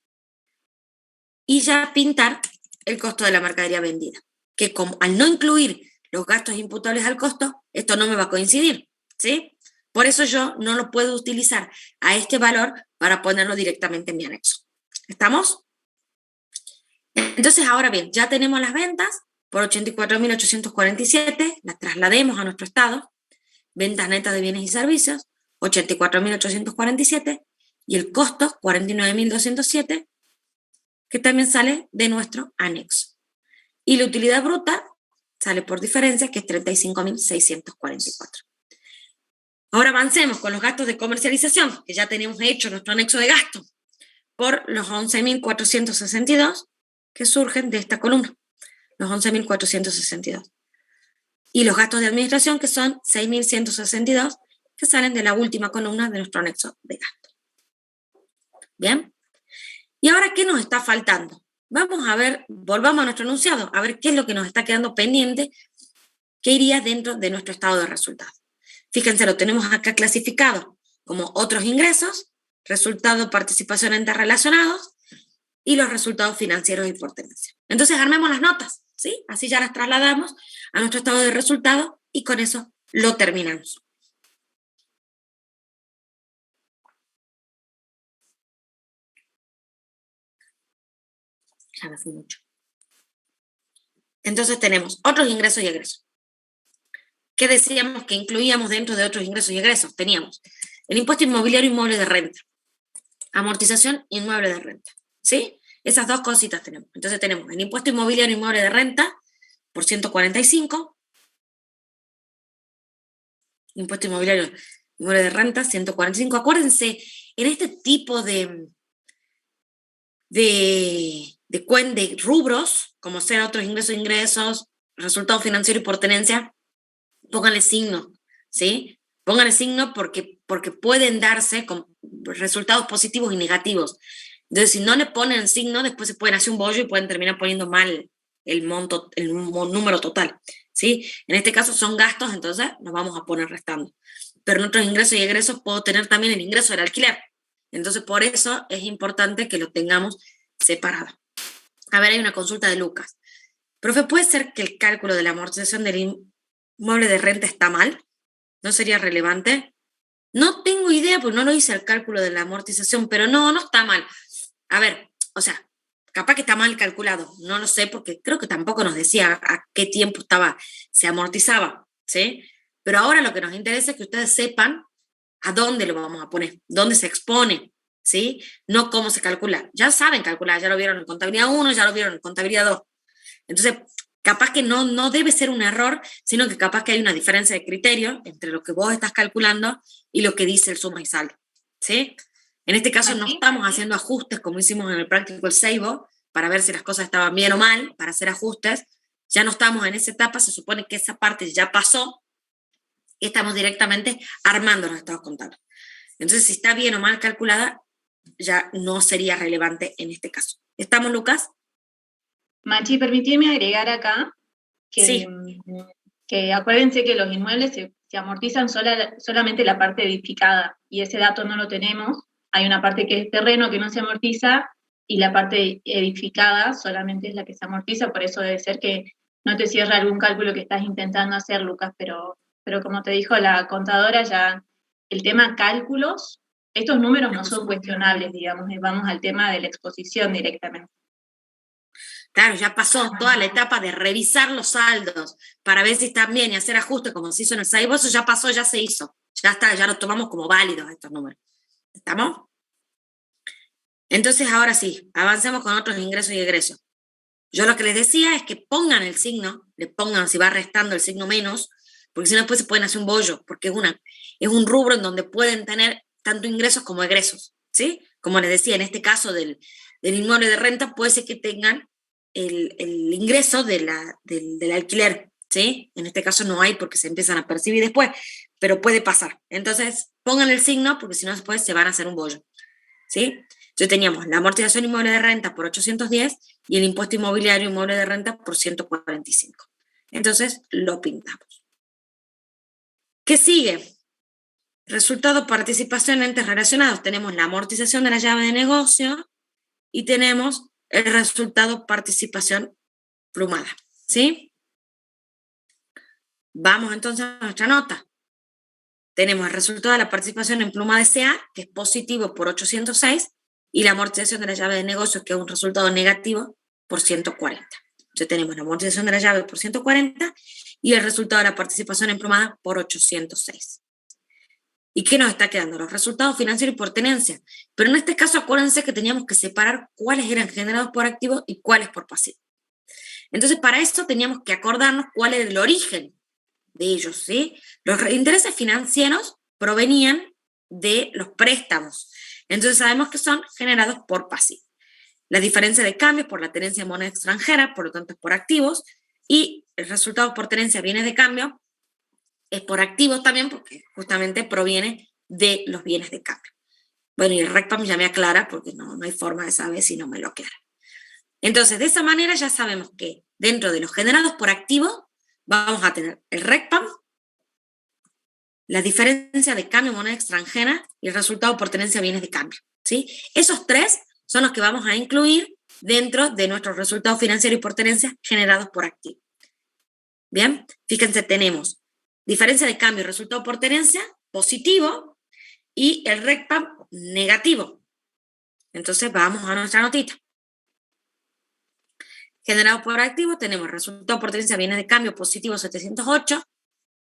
y ya pintar el costo de la mercadería vendida, que como al no incluir los gastos imputables al costo, esto no me va a coincidir, ¿sí? Por eso yo no lo puedo utilizar a este valor para ponerlo directamente en mi anexo. ¿Estamos? Entonces ahora bien, ya tenemos las ventas por 84.847, las traslademos a nuestro estado, ventas netas de bienes y servicios, 84.847, y el costo, 49.207, que también sale de nuestro anexo. Y la utilidad bruta sale por diferencia, que es 35.644. Ahora avancemos con los gastos de comercialización, que ya tenemos hecho nuestro anexo de gasto, por los 11.462 que surgen de esta columna. Los 11.462. Y los gastos de administración, que son 6.162, que salen de la última columna de nuestro anexo de gasto. ¿Bien? ¿Y ahora qué nos está faltando? Vamos a ver, volvamos a nuestro enunciado, a ver qué es lo que nos está quedando pendiente, que iría dentro de nuestro estado de resultados. Fíjense, lo tenemos acá clasificado como otros ingresos, resultado de participación entes relacionados y los resultados financieros y por tenencia. Entonces armemos las notas, ¿sí? Así ya las trasladamos a nuestro estado de resultados y con eso lo terminamos. Ya me fui mucho. Entonces tenemos otros ingresos y egresos. ¿Qué decíamos que incluíamos dentro de otros ingresos y egresos? Teníamos el impuesto inmobiliario inmueble de renta, amortización inmueble de renta, ¿sí? Esas dos cositas tenemos. Entonces tenemos el impuesto inmobiliario inmueble de renta por 145, impuesto inmobiliario inmueble de renta 145. Acuérdense, en este tipo de rubros, como ser otros ingresos, resultados financieros y por tenencia, pónganle signo, ¿sí? Pónganle signo porque pueden darse con resultados positivos y negativos. Entonces, si no le ponen signo, después se pueden hacer un bollo y pueden terminar poniendo mal el número total, ¿sí? En este caso son gastos, entonces nos vamos a poner restando. Pero en otros ingresos y egresos puedo tener también el ingreso del alquiler. Entonces, por eso es importante que lo tengamos separado. A ver, hay una consulta de Lucas. Profe, ¿puede ser que el cálculo de la amortización del inmueble de renta está mal? ¿No sería relevante? No tengo idea, porque no lo hice el cálculo de la amortización, pero no está mal. A ver, o sea, capaz que está mal calculado, no lo sé, porque creo que tampoco nos decía a qué tiempo se amortizaba, ¿sí? Pero ahora lo que nos interesa es que ustedes sepan a dónde lo vamos a poner, dónde se expone, ¿sí? No cómo se calcula. Ya saben calcular, ya lo vieron en contabilidad 1, ya lo vieron en contabilidad 2. Entonces, capaz que no debe ser un error, sino que capaz que hay una diferencia de criterio entre lo que vos estás calculando y lo que dice el suma y saldo, ¿sí? En este caso no estamos haciendo ajustes como hicimos en el Practical Seibo para ver si las cosas estaban bien o mal, para hacer ajustes. Ya no estamos en esa etapa, se supone que esa parte ya pasó y estamos directamente armando los estados contables. Entonces, si está bien o mal calculada, ya no sería relevante en este caso. ¿Estamos, Lucas? Machi, permitime agregar acá que, sí, que acuérdense que los inmuebles se amortizan solamente la parte edificada, y ese dato no lo tenemos. Hay una parte que es terreno que no se amortiza, y la parte edificada solamente es la que se amortiza, por eso debe ser que no te cierra algún cálculo que estás intentando hacer, Lucas, pero como te dijo la contadora, ya el tema cálculos, estos números no son cuestionables, digamos, vamos al tema de la exposición directamente. Claro, ya pasó toda la etapa de revisar los saldos para ver si están bien y hacer ajustes como se hizo en el Seibo, eso ya pasó, ya se hizo. Ya está, ya los tomamos como válidos estos números. ¿Estamos? Entonces, ahora sí, avancemos con otros ingresos y egresos. Yo lo que les decía es que pongan el signo, le pongan, si va restando el signo menos, porque si no después se pueden hacer un bollo, porque es un rubro en donde pueden tener tanto ingresos como egresos, ¿sí? Como les decía, en este caso del inmueble de renta, puede ser que tengan el ingreso del alquiler, ¿sí? En este caso no hay porque se empiezan a percibir después, pero puede pasar. Entonces, pongan el signo porque si no después se van a hacer un bollo, ¿sí? Entonces teníamos la amortización inmueble de renta por 810 y el impuesto inmobiliario inmueble de renta por 145. Entonces, lo pintamos. ¿Qué sigue? Resultado, participación en entes relacionados. Tenemos la amortización de la llave de negocio y tenemos el resultado, participación plumada, ¿sí? Vamos entonces a nuestra nota. Tenemos el resultado de la participación en pluma de SA, que es positivo por 806, y la amortización de la llave de negocio, que es un resultado negativo, por 140. Entonces tenemos la amortización de la llave por 140 y el resultado de la participación en plumada por 806. ¿Y qué nos está quedando? Los resultados financieros por tenencia. Pero en este caso, acuérdense que teníamos que separar cuáles eran generados por activo y cuáles por pasivo. Entonces, para eso teníamos que acordarnos cuál era el origen de ellos, ¿sí? Los intereses financieros provenían de los préstamos. Entonces, sabemos que son generados por pasivo. La diferencia de cambio por la tenencia de moneda extranjera, por lo tanto, es por activos, y el resultado por tenencia bienes de cambio es por activos también, porque justamente proviene de los bienes de cambio. Bueno, y el RECPAM ya me aclara, porque no hay forma de saber si no me lo aclara. Entonces, de esa manera ya sabemos que dentro de los generados por activos vamos a tener el RECPAM, la diferencia de cambio moneda extranjera y el resultado por tenencia bienes de cambio, ¿sí? Esos tres son los que vamos a incluir dentro de nuestros resultados financieros y por tenencia generados por activo. Bien, fíjense, tenemos diferencia de cambio y resultado por tenencia positivo y el RECPAM negativo. Entonces vamos a nuestra notita. Generado por activo tenemos resultado por tenencia bienes de cambio positivo 708,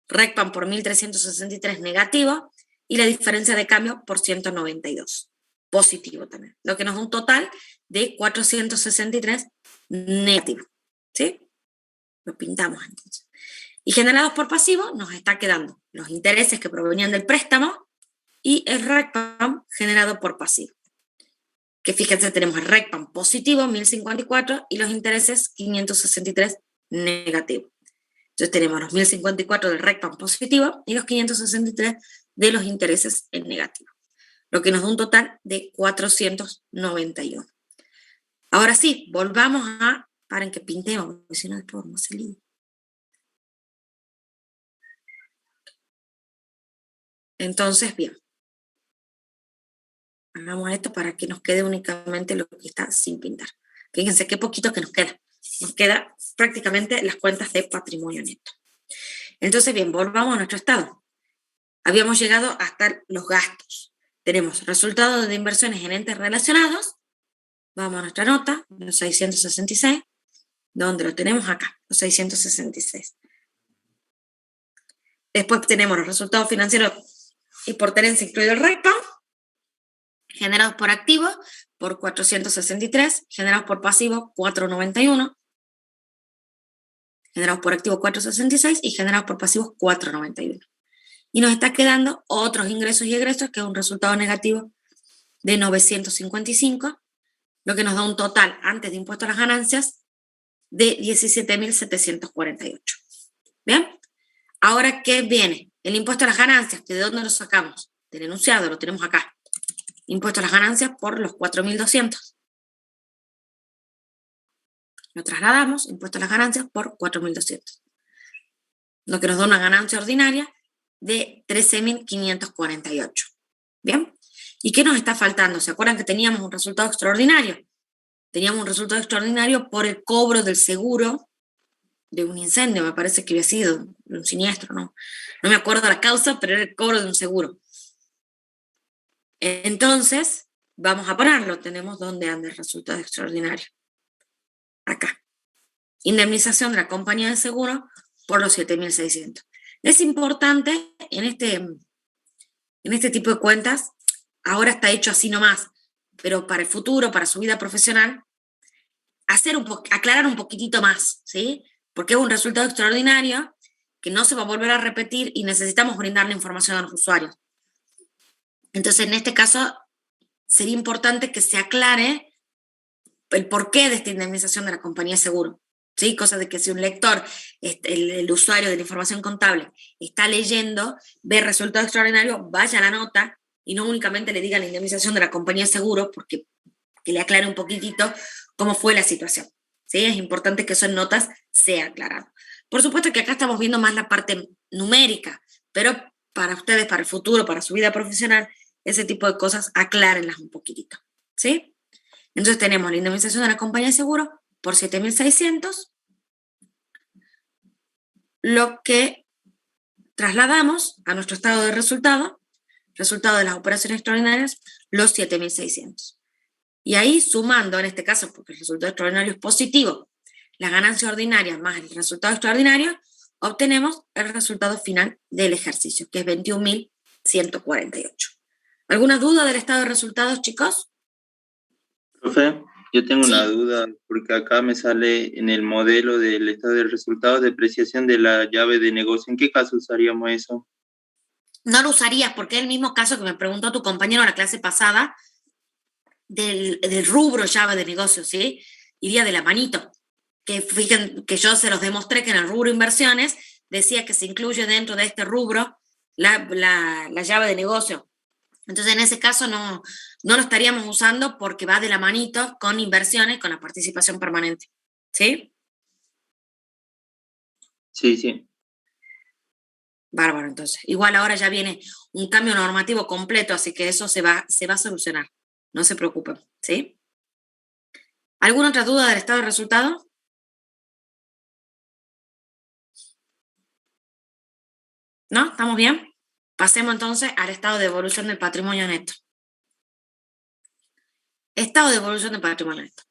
RECPAM por 1363 negativo y la diferencia de cambio por 192 positivo también, lo que nos da un total de 463 negativo, ¿sí? Lo pintamos entonces. Y generados por pasivo nos está quedando los intereses que provenían del préstamo y el RECPAM generado por pasivo. Que fíjense, tenemos el RECPAM positivo, 1054, y los intereses 563 negativo. Entonces tenemos los 1054 del RECPAM positivo y los 563 de los intereses en negativo, lo que nos da un total de 491. Ahora sí, volvamos a, para que pintemos, porque si no después vamos a salir. Entonces, bien. Hagamos esto para que nos quede únicamente lo que está sin pintar. Fíjense qué poquito que nos queda. Nos queda prácticamente las cuentas de patrimonio neto. Entonces, bien, volvamos a nuestro estado. Habíamos llegado hasta los gastos. Tenemos resultados de inversiones en entes relacionados. Vamos a nuestra nota, los 666. ¿Dónde lo tenemos? Acá, los 666. Después tenemos los resultados financieros y por tenencia incluido el resto, generados por activo por 463, generados por pasivo 491, generados por activo 466 y generados por pasivos 491. Y nos está quedando otros ingresos y egresos, que es un resultado negativo de 955, lo que nos da un total antes de impuesto a las ganancias de 17.748. ¿Bien? Ahora, ¿qué viene? El impuesto a las ganancias, ¿de dónde lo sacamos? Del enunciado, lo tenemos acá. Impuesto a las ganancias por los 4.200. Lo trasladamos, impuesto a las ganancias por 4.200. Lo que nos da una ganancia ordinaria de 13.548. ¿Bien? ¿Y qué nos está faltando? ¿Se acuerdan que teníamos un resultado extraordinario? Teníamos un resultado extraordinario por el cobro del seguro de un incendio, me parece que había sido, de un siniestro, no me acuerdo la causa, pero era el cobro de un seguro. Entonces, vamos a ponerlo. Tenemos dónde anda el resultado extraordinario. Acá. Indemnización de la compañía de seguro por los 7.600. Es importante en este tipo de cuentas, ahora está hecho así nomás, pero para el futuro, para su vida profesional, aclarar un poquitito más, ¿sí? Porque es un resultado extraordinario que no se va a volver a repetir y necesitamos brindarle información a los usuarios. Entonces, en este caso, sería importante que se aclare el porqué de esta indemnización de la compañía de seguro, ¿sí? Cosa de que si un lector, el usuario de la información contable, está leyendo, ve resultado extraordinario, vaya a la nota y no únicamente le diga la indemnización de la compañía de seguro, porque que le aclare un poquitito cómo fue la situación, ¿sí? Es importante que eso en notas sea aclarado. Por supuesto que acá estamos viendo más la parte numérica, pero para ustedes, para el futuro, para su vida profesional, ese tipo de cosas aclárenlas un poquitito, ¿sí? Entonces tenemos la indemnización de la compañía de seguro por 7.600, lo que trasladamos a nuestro estado de resultado de las operaciones extraordinarias, los 7.600. Y ahí sumando, en este caso, porque el resultado extraordinario es positivo, la ganancia ordinaria más el resultado extraordinario, obtenemos el resultado final del ejercicio, que es 21.148. ¿Alguna duda del estado de resultados, chicos? Profe, yo tengo Sí. una duda, porque acá me sale en el modelo del estado de resultados depreciación de la llave de negocio. ¿En qué caso usaríamos eso? No lo usarías, porque es el mismo caso que me preguntó tu compañero en la clase pasada del rubro llave de negocio, ¿sí? Iría de la manito. Que fíjense que yo se los demostré que en el rubro inversiones decía que se incluye dentro de este rubro la llave de negocio. Entonces, en ese caso no lo estaríamos usando porque va de la manito con inversiones, con la participación permanente. ¿Sí? Sí. Bárbaro, entonces. Igual ahora ya viene un cambio normativo completo, así que eso se va a solucionar. No se preocupen, ¿sí? ¿Alguna otra duda del estado de resultado? ¿No? ¿Estamos bien? Pasemos entonces al estado de evolución del patrimonio neto. Estado de evolución del patrimonio neto.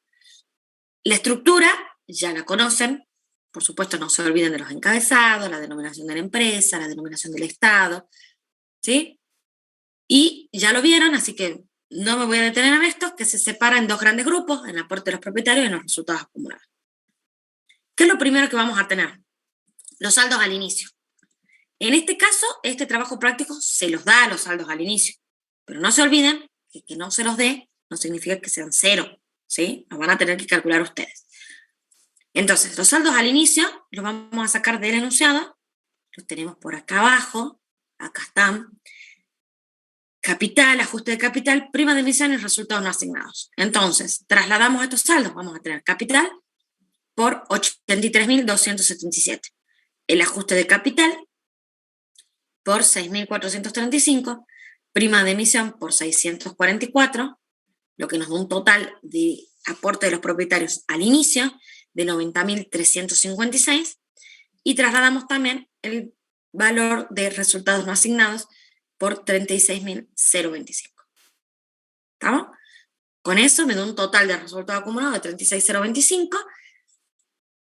La estructura ya la conocen. Por supuesto, no se olviden de los encabezados, la denominación de la empresa, la denominación del estado, ¿sí? Y ya lo vieron, así que no me voy a detener en esto, que se separa en dos grandes grupos, en el aporte de los propietarios y en los resultados acumulados. ¿Qué es lo primero que vamos a tener? Los saldos al inicio. En este caso, este trabajo práctico se los da a los saldos al inicio, pero no se olviden que no se los dé no significa que sean cero, ¿sí? Los van a tener que calcular ustedes. Entonces, los saldos al inicio los vamos a sacar del enunciado, los tenemos por acá abajo, acá están. Capital, ajuste de capital, prima de emisión y resultados no asignados. Entonces, trasladamos estos saldos, vamos a tener capital por 83.277. El ajuste de capital por 6.435, prima de emisión por 644, lo que nos da un total de aporte de los propietarios al inicio de 90.356, y trasladamos también el valor de resultados no asignados por 36.025. ¿Estamos? Con eso me da un total de resultado acumulado de 36.025,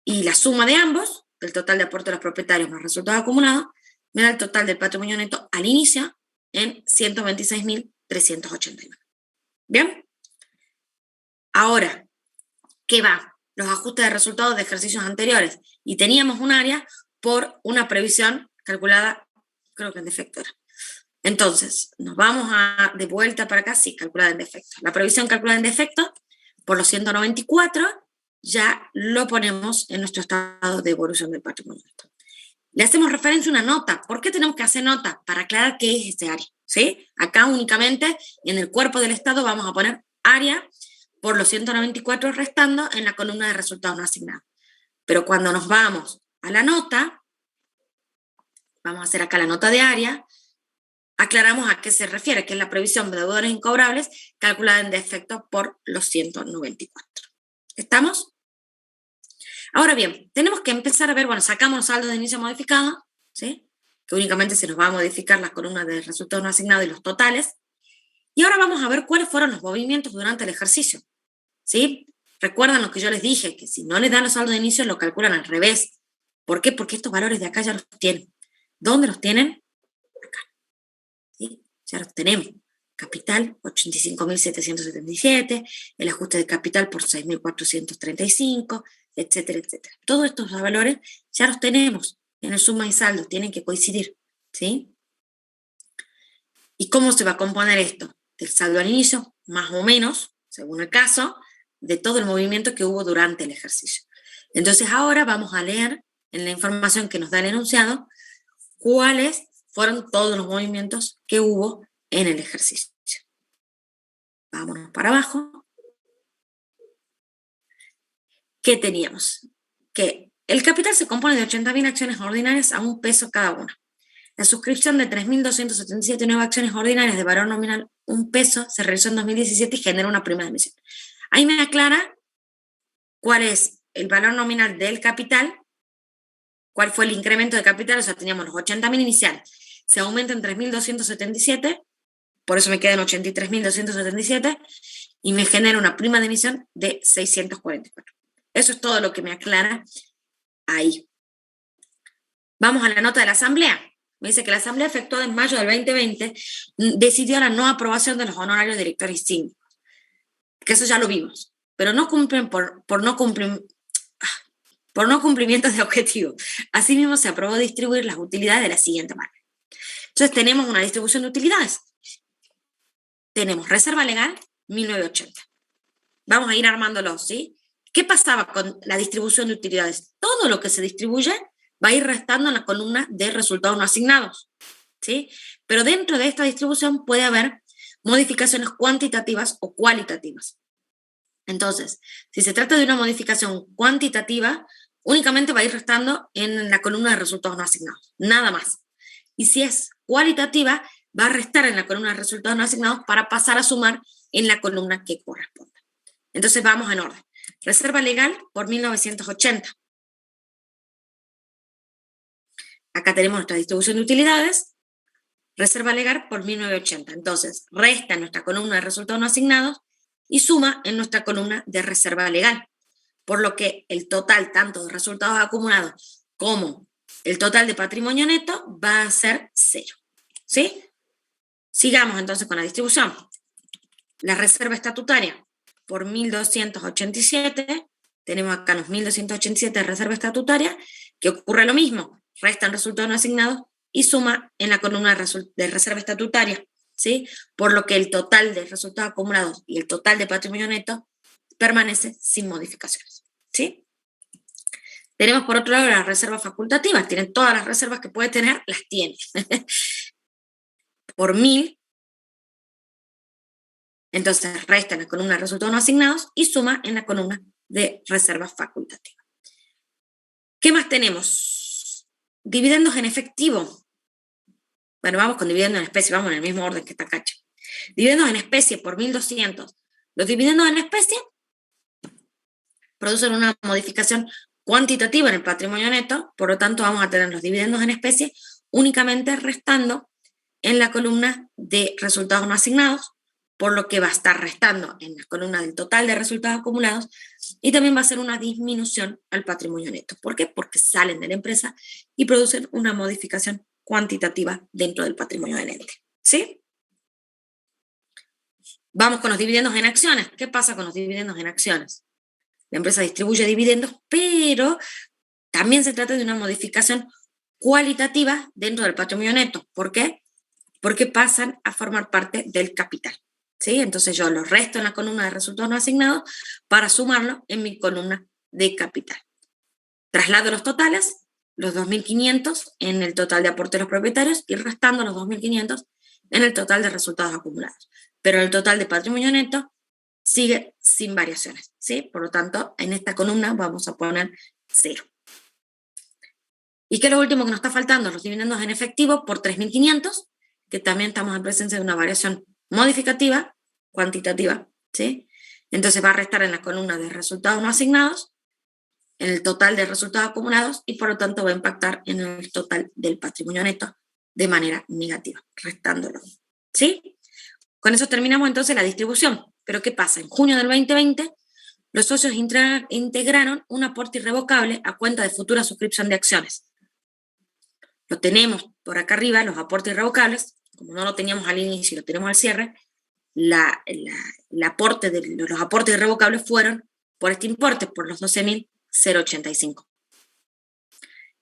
y la suma de ambos, del total de aporte de los propietarios más resultado acumulado, me da el total del patrimonio neto al inicio en 126.389. ¿Bien? Ahora, ¿qué va? Los ajustes de resultados de ejercicios anteriores. Y teníamos un área por una previsión calculada, creo que en defecto era. Entonces, nos vamos de vuelta para acá, sí, calculada en defecto. La previsión calculada en defecto, por los 194, ya lo ponemos en nuestro estado de evolución del patrimonio. Le hacemos referencia a una nota. ¿Por qué tenemos que hacer nota? Para aclarar qué es este área, ¿sí? Acá únicamente, en el cuerpo del estado, vamos a poner área por los 194 restando en la columna de resultados no asignados. Pero cuando nos vamos a la nota, vamos a hacer acá la nota de área, aclaramos a qué se refiere, que es la previsión de deudores incobrables calculada en defecto por los 194. ¿Estamos? Ahora bien, tenemos que empezar a ver, bueno, sacamos los saldos de inicio modificados, ¿sí? Que únicamente se nos va a modificar las columnas de resultados no asignados y los totales. Y ahora vamos a ver cuáles fueron los movimientos durante el ejercicio, ¿sí? Recuerdan lo que yo les dije, que si no les dan los saldos de inicio, lo calculan al revés. ¿Por qué? Porque estos valores de acá ya los tienen. ¿Dónde los tienen? Acá. ¿Sí? Ya los tenemos. Capital, 85.777, el ajuste de capital por 6.435, etcétera, etcétera. Todos estos valores ya los tenemos en el suma y saldo, tienen que coincidir, ¿sí? ¿Y cómo se va a componer esto? Del saldo al inicio, más o menos, según el caso, de todo el movimiento que hubo durante el ejercicio. Entonces ahora vamos a leer en la información que nos da el enunciado cuáles fueron todos los movimientos que hubo en el ejercicio. Vámonos para abajo. ¿Qué teníamos? Que el capital se compone de 80.000 acciones ordinarias a $1 cada una. La suscripción de 3.277 nuevas acciones ordinarias de valor nominal $1 se realizó en 2017 y genera una prima de emisión. Ahí me aclara cuál es el valor nominal del capital, cuál fue el incremento de capital, o sea, teníamos los 80.000 iniciales, se aumenta en 3.277, por eso me quedan 83.277, y me genera una prima de emisión de 644. Eso es todo lo que me aclara ahí. Vamos a la nota de la asamblea. Me dice que la asamblea efectuada en mayo del 2020 decidió la no aprobación de los honorarios de directores y síndicos. Que eso ya lo vimos, pero no cumplen por no cumplimientos de objetivos. Asimismo, se aprobó distribuir las utilidades de la siguiente manera. Entonces, tenemos una distribución de utilidades. Tenemos reserva legal, 1.980. Vamos a ir armándolo, ¿sí? ¿Qué pasaba con la distribución de utilidades? Todo lo que se distribuye va a ir restando en la columna de resultados no asignados, ¿sí? Pero dentro de esta distribución puede haber modificaciones cuantitativas o cualitativas. Entonces, si se trata de una modificación cuantitativa, únicamente va a ir restando en la columna de resultados no asignados, nada más. Y si es cualitativa, va a restar en la columna de resultados no asignados para pasar a sumar en la columna que corresponda. Entonces vamos en orden. Reserva legal por 1.980. Acá tenemos nuestra distribución de utilidades. Reserva legal por 1.980. Entonces, resta en nuestra columna de resultados no asignados y suma en nuestra columna de reserva legal. Por lo que el total tanto de resultados acumulados como el total de patrimonio neto va a ser 0. ¿Sí? Sigamos entonces con la distribución. La reserva estatutaria por 1.287. Tenemos acá los 1.287 de reserva estatutaria, que ocurre lo mismo. Restan resultados no asignados y suma en la columna de reserva estatutaria, ¿sí? Por lo que el total de resultados acumulados y el total de patrimonio neto permanece sin modificaciones, ¿sí? Tenemos por otro lado las reservas facultativas. Tienen todas las reservas que puede tener, las tiene. Por 1.000. Entonces resta en la columna de resultados no asignados y suma en la columna de reservas facultativas. ¿Qué más tenemos? Dividendos en efectivo. Bueno, vamos con dividendos en especie, vamos en el mismo orden que está acá. Dividendos en especie por 1.200. Los dividendos en especie producen una modificación cuantitativa en el patrimonio neto, por lo tanto vamos a tener los dividendos en especie únicamente restando en la columna de resultados no asignados, por lo que va a estar restando en la columna del total de resultados acumulados y también va a ser una disminución al patrimonio neto. ¿Por qué? Porque salen de la empresa y producen una modificación cuantitativa dentro del patrimonio del ente. ¿Sí? Vamos con los dividendos en acciones. ¿Qué pasa con los dividendos en acciones? La empresa distribuye dividendos, pero también se trata de una modificación cualitativa dentro del patrimonio neto. ¿Por qué? Porque pasan a formar parte del capital. ¿Sí? Entonces yo los resto en la columna de resultados no asignados para sumarlo en mi columna de capital. Traslado los totales, los 2.500 en el total de aporte de los propietarios y restando los 2.500 en el total de resultados acumulados. Pero el total de patrimonio neto sigue sin variaciones, ¿sí? Por lo tanto, en esta columna vamos a poner 0. ¿Y qué es lo último que nos está faltando? Los dividendos en efectivo por 3.500, que también estamos en presencia de una variación modificativa, cuantitativa, ¿sí? Entonces va a restar en la columna de resultados no asignados, en el total de resultados acumulados y por lo tanto va a impactar en el total del patrimonio neto de manera negativa, restándolo, ¿sí? Con eso terminamos entonces la distribución. Pero ¿qué pasa? En junio del 2020, los socios integraron un aporte irrevocable a cuenta de futura suscripción de acciones. Lo tenemos por acá arriba, los aportes irrevocables, como no lo teníamos al inicio y lo tenemos al cierre, los aportes irrevocables fueron por este importe, por los 12.085.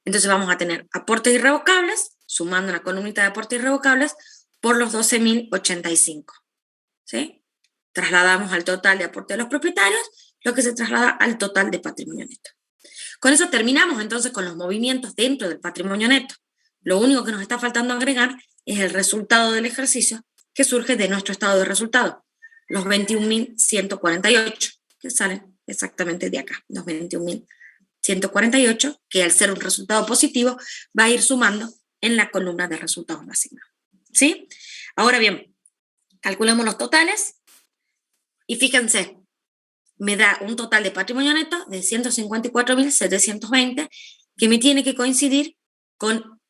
Entonces vamos a tener aportes irrevocables, sumando la columnita de aportes irrevocables, por los 12.085. ¿Sí? Trasladamos al total de aporte de los propietarios, lo que se traslada al total de patrimonio neto. Con eso terminamos entonces con los movimientos dentro del patrimonio neto. Lo único que nos está faltando agregar es el resultado del ejercicio que surge de nuestro estado de resultado, los 21.148, que salen exactamente de acá, los 21.148, que al ser un resultado positivo va a ir sumando en la columna de resultados no asignados. ¿Sí? Ahora bien, calculamos los totales y fíjense, me da un total de patrimonio neto de 154.720 que me tiene que coincidir con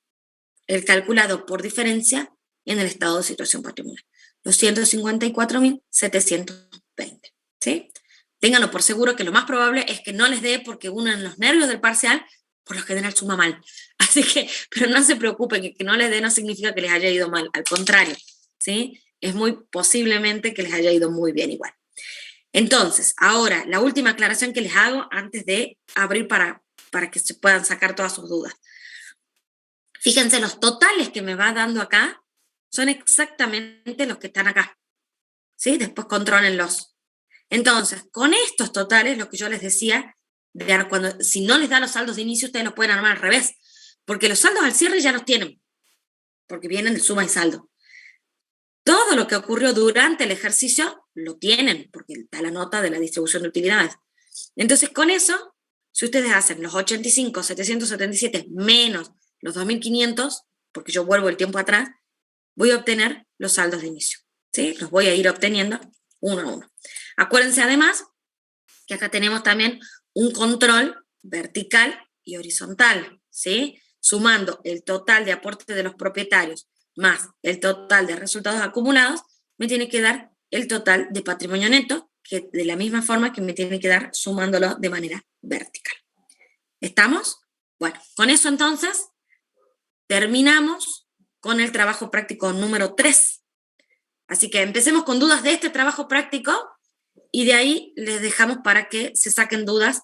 el calculado por diferencia en el estado de situación patrimonial, los 154.720. ¿Sí? Ténganlo por seguro que lo más probable es que no les dé porque uno en los nervios del parcial por lo general suma mal. Así que, pero no se preocupen, que no les dé no significa que les haya ido mal, al contrario, ¿sí? Es muy posiblemente que les haya ido muy bien igual. Entonces, ahora, la última aclaración que les hago antes de abrir para que se puedan sacar todas sus dudas. Fíjense, los totales que me va dando acá son exactamente los que están acá, ¿sí? Después contrólenlos. Entonces, con estos totales, lo que yo les decía, si no les da los saldos de inicio, ustedes los pueden armar al revés, porque los saldos al cierre ya los tienen, porque vienen de suma y saldo. Todo lo que ocurrió durante el ejercicio lo tienen, porque está la nota de la distribución de utilidades. Entonces, con eso, si ustedes hacen los 85.777 menos los 2.500, porque yo vuelvo el tiempo atrás, voy a obtener los saldos de inicio, ¿sí? Los voy a ir obteniendo uno a uno. Acuérdense además que acá tenemos también un control vertical y horizontal, ¿sí? Sumando el total de aporte de los propietarios más el total de resultados acumulados, me tiene que dar el total de patrimonio neto, que de la misma forma que me tiene que dar sumándolo de manera vertical. ¿Estamos? Bueno, con eso entonces terminamos con el trabajo práctico número 3. Así que empecemos con dudas de este trabajo práctico y de ahí les dejamos para que se saquen dudas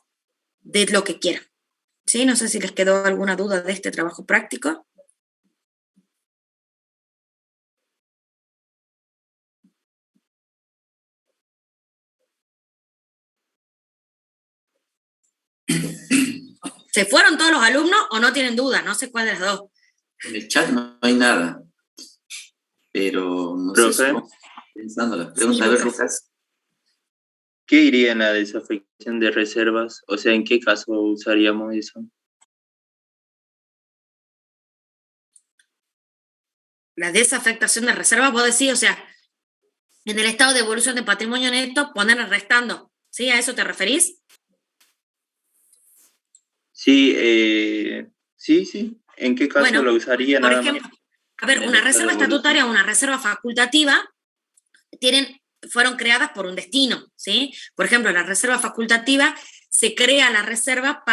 de lo que quieran. ¿Sí? No sé si les quedó alguna duda de este trabajo práctico. ¿Se fueron todos los alumnos o no tienen duda? No sé cuál de las dos. En el chat no hay nada. Pero no sé si estamos pensando las preguntas. Sí, a ver, Lucas. ¿Qué iría en la desafectación de reservas? O sea, ¿en qué caso usaríamos eso? La desafectación de reservas, vos decís, o sea, en el estado de evolución de patrimonio neto, poner restando. ¿Sí? ¿A eso te referís? Sí, sí. ¿En qué caso lo usaría por nada ejemplo, más? A ver, una reserva estatutaria o una reserva facultativa fueron creadas por un destino, ¿sí? Por ejemplo, la reserva facultativa se crea la reserva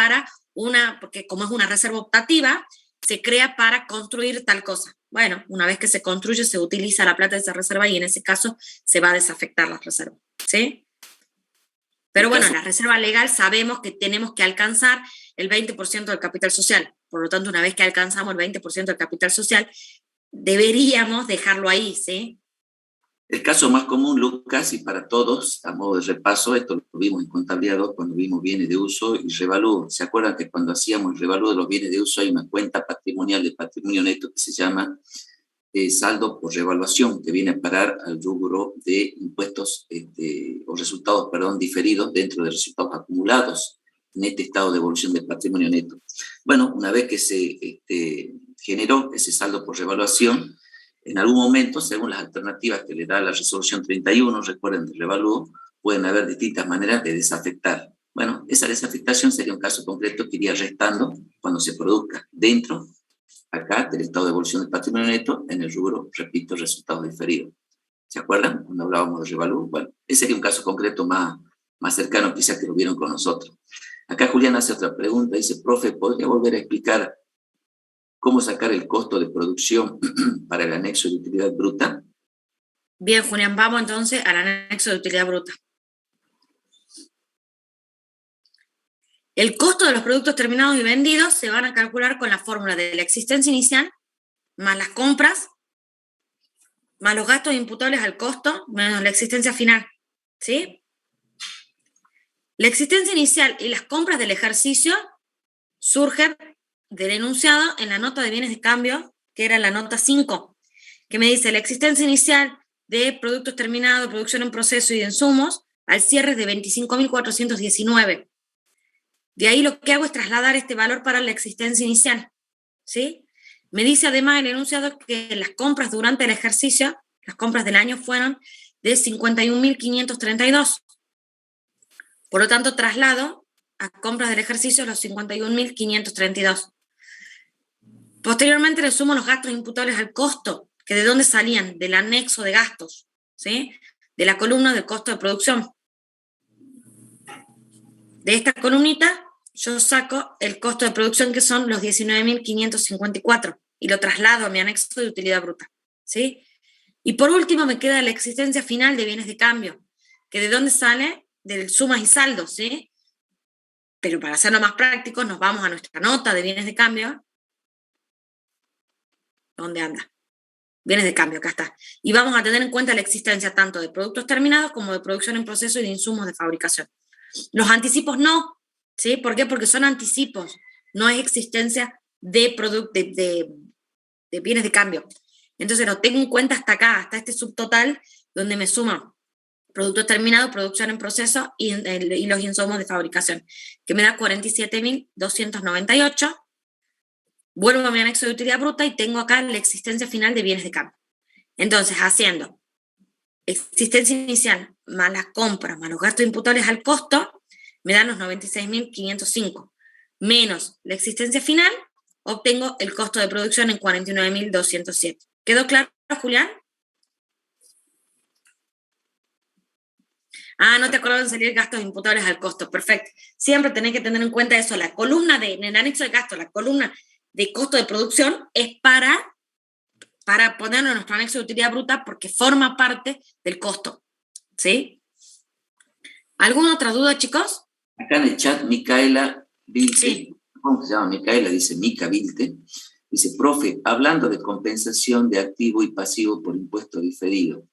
porque como es una reserva optativa, se crea para construir tal cosa. bueno, una vez que se construye, se utiliza la plata de esa reserva y en ese caso se va a desafectar la reserva, ¿sí? Pero bueno, en la reserva legal sabemos que tenemos que alcanzar el 20% del capital social. Por lo tanto, una vez que alcanzamos el 20% del capital social, deberíamos dejarlo ahí, ¿sí? El caso más común, Lucas, y para todos, a modo de repaso, esto lo vimos en Contabilidad 2 cuando vimos bienes de uso y revalúo. ¿Se acuerdan que cuando hacíamos el revalúo de los bienes de uso hay una cuenta patrimonial de patrimonio neto que se llama saldo por revaluación, que viene a parar al rubro de impuestos o resultados, diferidos dentro de resultados acumulados en este estado de evolución del patrimonio neto? Bueno, una vez que se generó ese saldo por revaluación, en algún momento, según las alternativas que le da la resolución 31, recuerden del revalúo, pueden haber distintas maneras de desafectar. Bueno, esa desafectación sería un caso concreto que iría restando cuando se produzca dentro, acá, del estado de evolución del patrimonio neto, en el rubro, repito, resultados diferidos. ¿Se acuerdan? Cuando hablábamos de revalúo. Bueno, ese sería un caso concreto más cercano, quizás que lo vieron con nosotros. Acá Julián hace otra pregunta, dice, profe, ¿podría volver a explicar cómo sacar el costo de producción para el anexo de utilidad bruta? Bien, Julián, vamos entonces al anexo de utilidad bruta. El costo de los productos terminados y vendidos se van a calcular con la fórmula de la existencia inicial, más las compras, más los gastos imputables al costo, menos la existencia final, ¿sí? La existencia inicial y las compras del ejercicio surgen del enunciado en la nota de bienes de cambio, que era la nota 5, que me dice la existencia inicial de productos terminados, de producción en proceso y de insumos, al cierre de 25.419. De ahí lo que hago es trasladar este valor para la existencia inicial, ¿sí? Me dice además el enunciado que las compras durante el ejercicio, las compras del año fueron de 51.532. Por lo tanto, traslado a compras del ejercicio los 51.532. Posteriormente le sumo los gastos imputables al costo, que de dónde salían, del anexo de gastos, ¿sí? De la columna del costo de producción. De esta columnita yo saco el costo de producción, que son los 19.554, y lo traslado a mi anexo de utilidad bruta, ¿sí? Y por último me queda la existencia final de bienes de cambio, que de dónde sale, del sumas y saldos, ¿sí? Pero para hacerlo más práctico nos vamos a nuestra nota de bienes de cambio. ¿Dónde anda? Bienes de cambio, acá está. Y vamos a tener en cuenta la existencia tanto de productos terminados como de producción en proceso y de insumos de fabricación. Los anticipos no, ¿sí? ¿Por qué? Porque son anticipos, no es existencia de bienes de cambio. Entonces lo tengo en cuenta hasta acá, hasta este subtotal, donde me suman productos terminados, producción en proceso y los insumos de fabricación, que me da 47.298. Vuelvo a mi anexo de utilidad bruta y tengo acá la existencia final de bienes de cambio. Entonces, haciendo existencia inicial más las compras, más los gastos imputables al costo, me dan los 96.505. Menos la existencia final, obtengo el costo de producción en 49.207. ¿Quedó claro, Julián? No te acordabas de salir gastos imputables al costo. Perfecto. Siempre tenés que tener en cuenta eso. La columna en el anexo de gasto, la columna de costo de producción es para ponerlo en nuestro anexo de utilidad bruta porque forma parte del costo, ¿sí? ¿Alguna otra duda, chicos? Acá en el chat, Micaela Vilte, Sí. ¿Cómo se llama Micaela? Dice Mica Vilte. Dice, profe, hablando de compensación de activo y pasivo por impuesto diferido,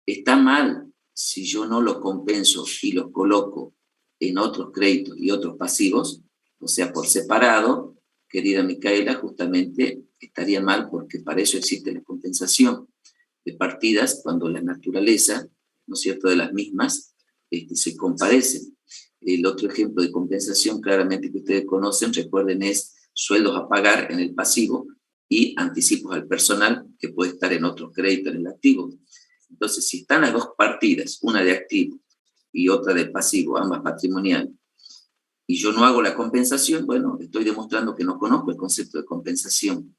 ¿está mal si yo no lo compenso y los coloco en otros créditos y otros pasivos? O sea, por separado. Querida Micaela, justamente estaría mal porque para eso existe la compensación de partidas cuando la naturaleza, ¿no es cierto?, de las mismas se comparecen. El otro ejemplo de compensación claramente que ustedes conocen, recuerden, es sueldos a pagar en el pasivo y anticipos al personal que puede estar en otro crédito en el activo. Entonces, si están las dos partidas, una de activo y otra de pasivo, ambas patrimoniales, y yo no hago la compensación, bueno, estoy demostrando que no conozco el concepto de compensación.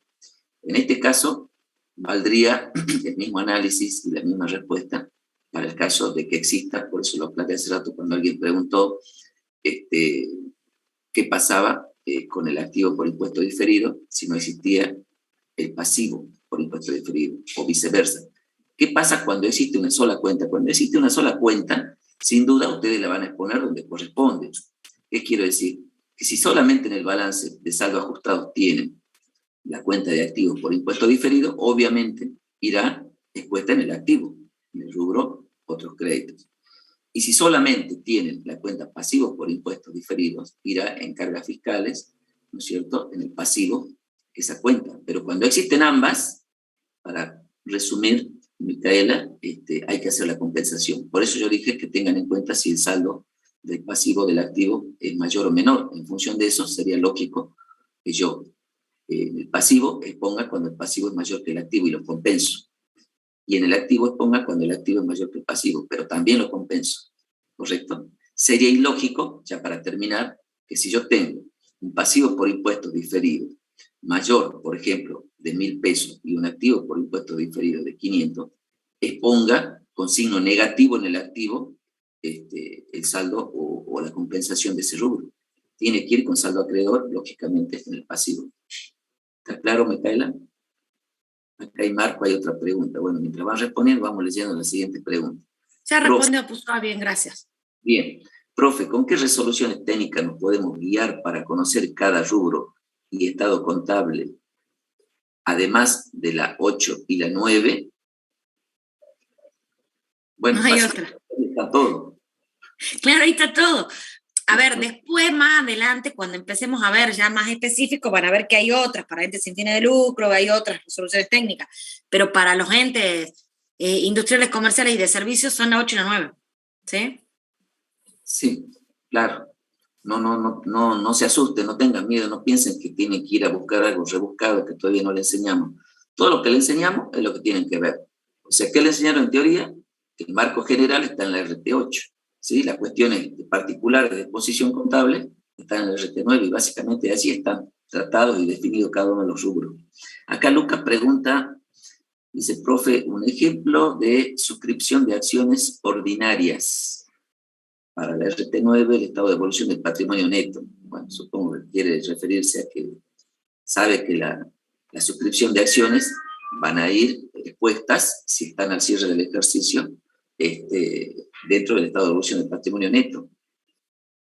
En este caso, valdría el mismo análisis y la misma respuesta para el caso de que exista, por eso lo planteé hace rato cuando alguien preguntó qué pasaba con el activo por impuesto diferido si no existía el pasivo por impuesto diferido, o viceversa. ¿Qué pasa cuando existe una sola cuenta? Cuando existe una sola cuenta, sin duda ustedes la van a exponer donde corresponde. ¿Qué quiero decir? Que si solamente en el balance de saldo ajustado tienen la cuenta de activos por impuesto diferido, obviamente irá expuesta en el activo, en el rubro otros créditos. Y si solamente tienen la cuenta pasivos por impuestos diferidos, irá en cargas fiscales, ¿no es cierto?, en el pasivo esa cuenta. Pero cuando existen ambas, para resumir, Micaela, hay que hacer la compensación. Por eso yo dije que tengan en cuenta si el saldo del pasivo del activo es mayor o menor. En función de eso, sería lógico que yo el pasivo exponga cuando el pasivo es mayor que el activo y lo compenso. Y en el activo exponga cuando el activo es mayor que el pasivo, pero también lo compenso. ¿Correcto? Sería ilógico, ya para terminar, que si yo tengo un pasivo por impuestos diferido mayor, por ejemplo, de 1.000 pesos y un activo por impuestos diferido de 500, exponga con signo negativo en el activo el saldo o la compensación de ese rubro. Tiene que ir con saldo acreedor, lógicamente, en el pasivo. ¿Está claro, Micaela? Acá hay Marco, hay otra pregunta. Bueno, mientras van respondiendo, vamos leyendo la siguiente pregunta. Ya respondió, pues bien, gracias. Bien. Profe, ¿con qué resoluciones técnicas nos podemos guiar para conocer cada rubro y estado contable, además de la 8 y la 9? Bueno, no hay otra. Está todo. Claro, ahí está todo. A ver, después, más adelante, cuando empecemos a ver ya más específico, van a ver que hay otras, para entes sin fines de lucro, hay otras resoluciones técnicas, pero para los entes industriales, comerciales y de servicios son la 8 y la 9, ¿sí? Sí, claro. No se asusten, no tengan miedo, no piensen que tienen que ir a buscar algo rebuscado que todavía no le enseñamos. Todo lo que le enseñamos es lo que tienen que ver. O sea, ¿qué le enseñaron en teoría? Que el marco general está en la RT8. ¿Sí? Las cuestiones particulares de exposición contable están en el RT9 y básicamente así están tratados y definidos cada uno de los rubros. Acá Lucas pregunta, dice, profe, un ejemplo de suscripción de acciones ordinarias para la RT9, el estado de evolución del patrimonio neto. Bueno, supongo que quiere referirse a que sabe que la suscripción de acciones van a ir expuestas, si están al cierre del ejercicio, dentro del estado de evolución del patrimonio neto.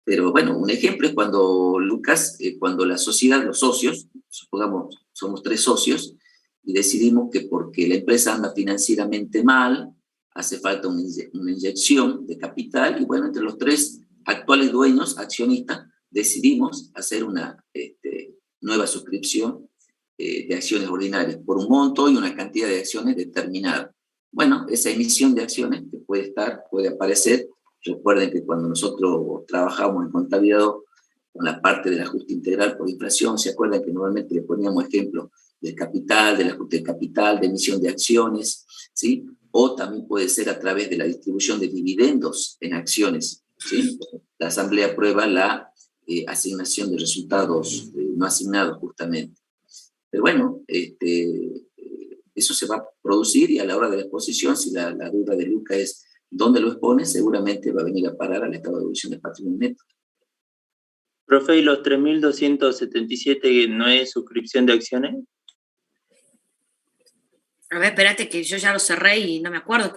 Pero bueno, un ejemplo es cuando, Lucas, cuando la sociedad, los socios, supongamos, somos 3 socios, y decidimos que porque la empresa anda financieramente mal, hace falta una inyección de capital, y bueno, entre los 3 actuales dueños, accionistas, decidimos hacer una nueva suscripción de acciones ordinarias, por un monto y una cantidad de acciones determinada. Bueno, esa emisión de acciones que puede aparecer, recuerden que cuando nosotros trabajamos en contabilidad con la parte del ajuste integral por inflación, ¿se acuerdan que normalmente le poníamos ejemplos del capital, del ajuste de capital, de emisión de acciones, ¿sí? O también puede ser a través de la distribución de dividendos en acciones, ¿sí? La Asamblea aprueba la asignación de resultados no asignados justamente. Pero bueno, eso se va a producir y a la hora de la exposición, si la duda de Luca es dónde lo expone, seguramente va a venir a parar al estado de evolución del patrimonio neto. Profe, ¿y los 3.277 no es suscripción de acciones? A ver, espérate que yo ya lo cerré y no me acuerdo.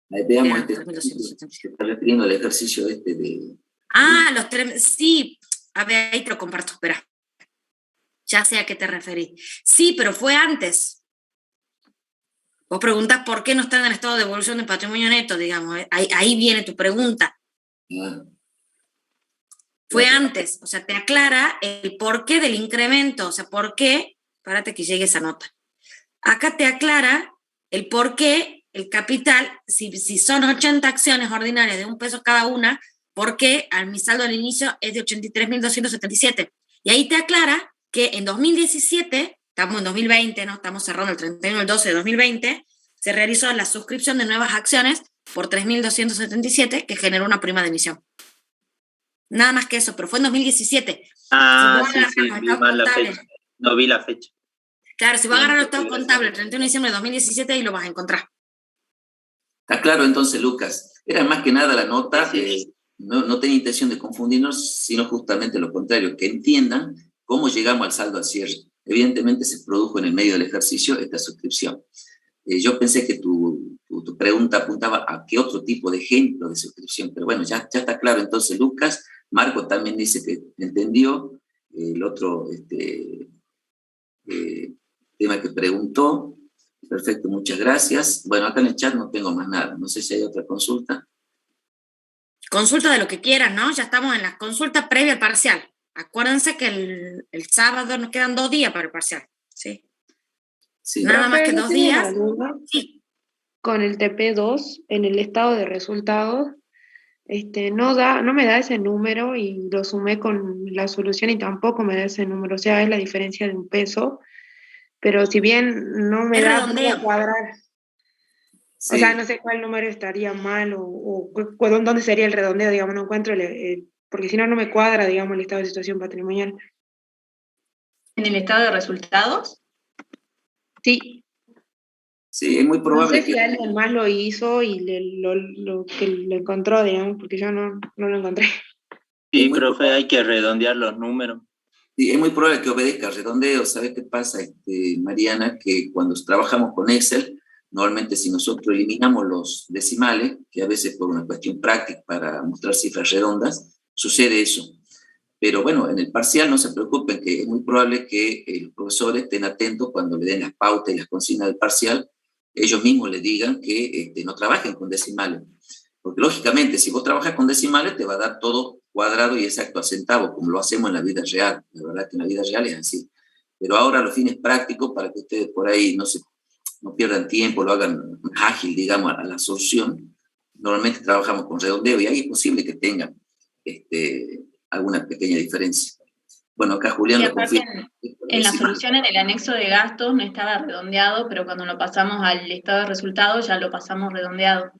Ahí veamos, se está refiriendo al ejercicio de... Ah, los 3, sí, a ver, ahí te lo comparto, espera. Ya sé a qué te referís. Sí, pero fue antes. Vos preguntás por qué no están en el estado de evolución del patrimonio neto, digamos. Ahí viene tu pregunta. Fue antes, o sea, te aclara el porqué del incremento, o sea, por qué, párate que llegue esa nota. Acá te aclara el porqué, el capital, si son 80 acciones ordinarias de $1 cada una, ¿por qué mi saldo al inicio es de 83.277? Y ahí te aclara que en 2017, estamos en 2020, ¿no? Estamos cerrando el 31 del 12 de 2020, se realizó la suscripción de nuevas acciones por 3.277 que generó una prima de emisión. Nada más que eso, pero fue en 2017. Ah, sí, vi mal la fecha. No vi la fecha. Claro, si vas a agarrar los estados contables el 31 de diciembre de 2017, ahí lo vas a encontrar. Está claro entonces, Lucas. Era más que nada la nota, no tenía intención de confundirnos, sino justamente lo contrario, que entiendan cómo llegamos al saldo al cierre. evidentemente se produjo en el medio del ejercicio esta suscripción. Yo pensé que tu pregunta apuntaba a qué otro tipo de ejemplo de suscripción, pero bueno, ya está claro. Entonces, Lucas, Marco también dice que entendió el otro tema que preguntó. Perfecto, muchas gracias. Bueno, acá en el chat no tengo más nada. No sé si hay otra consulta. Consulta de lo que quieran, ¿no? Ya estamos en las consultas previa al parcial. Acuérdense que el sábado nos quedan 2 días para el parcial, ¿sí? Sí. Nada más que 2 días. Sí. Con el TP2, en el estado de resultados, no me da ese número y lo sumé con la solución y tampoco me da ese número. O sea, es la diferencia de 1 peso. Pero si bien no me da para cuadrar, sí. O sea, no sé cuál número estaría mal o dónde sería el redondeo, digamos, no encuentro porque si no, no me cuadra, digamos, el estado de situación patrimonial. ¿En el estado de resultados? Sí. Sí, es muy probable. No sé si alguien más lo hizo y lo que lo encontró, digamos, porque yo no lo encontré. Sí, profe, hay que redondear los números. Sí, es muy probable que obedezca al redondeo. ¿Sabes qué pasa, Mariana? Que cuando trabajamos con Excel, normalmente si nosotros eliminamos los decimales, que a veces por una cuestión práctica para mostrar cifras redondas, sucede eso. Pero bueno, en el parcial no se preocupen, que es muy probable que los profesores estén atentos cuando le den las pautas y las consignas del parcial, ellos mismos les digan que no trabajen con decimales. Porque lógicamente, si vos trabajas con decimales, te va a dar todo cuadrado y exacto a centavo, como lo hacemos en la vida real. La verdad que en la vida real es así. Pero ahora los fines prácticos, para que ustedes por ahí no pierdan tiempo, lo hagan más ágil, digamos, a la solución, normalmente trabajamos con redondeo y ahí es posible que tengan alguna pequeña diferencia. Bueno, acá Julián lo confirma. En la solución, en el anexo de gastos, no estaba redondeado, pero cuando lo pasamos al estado de resultados ya lo pasamos redondeado.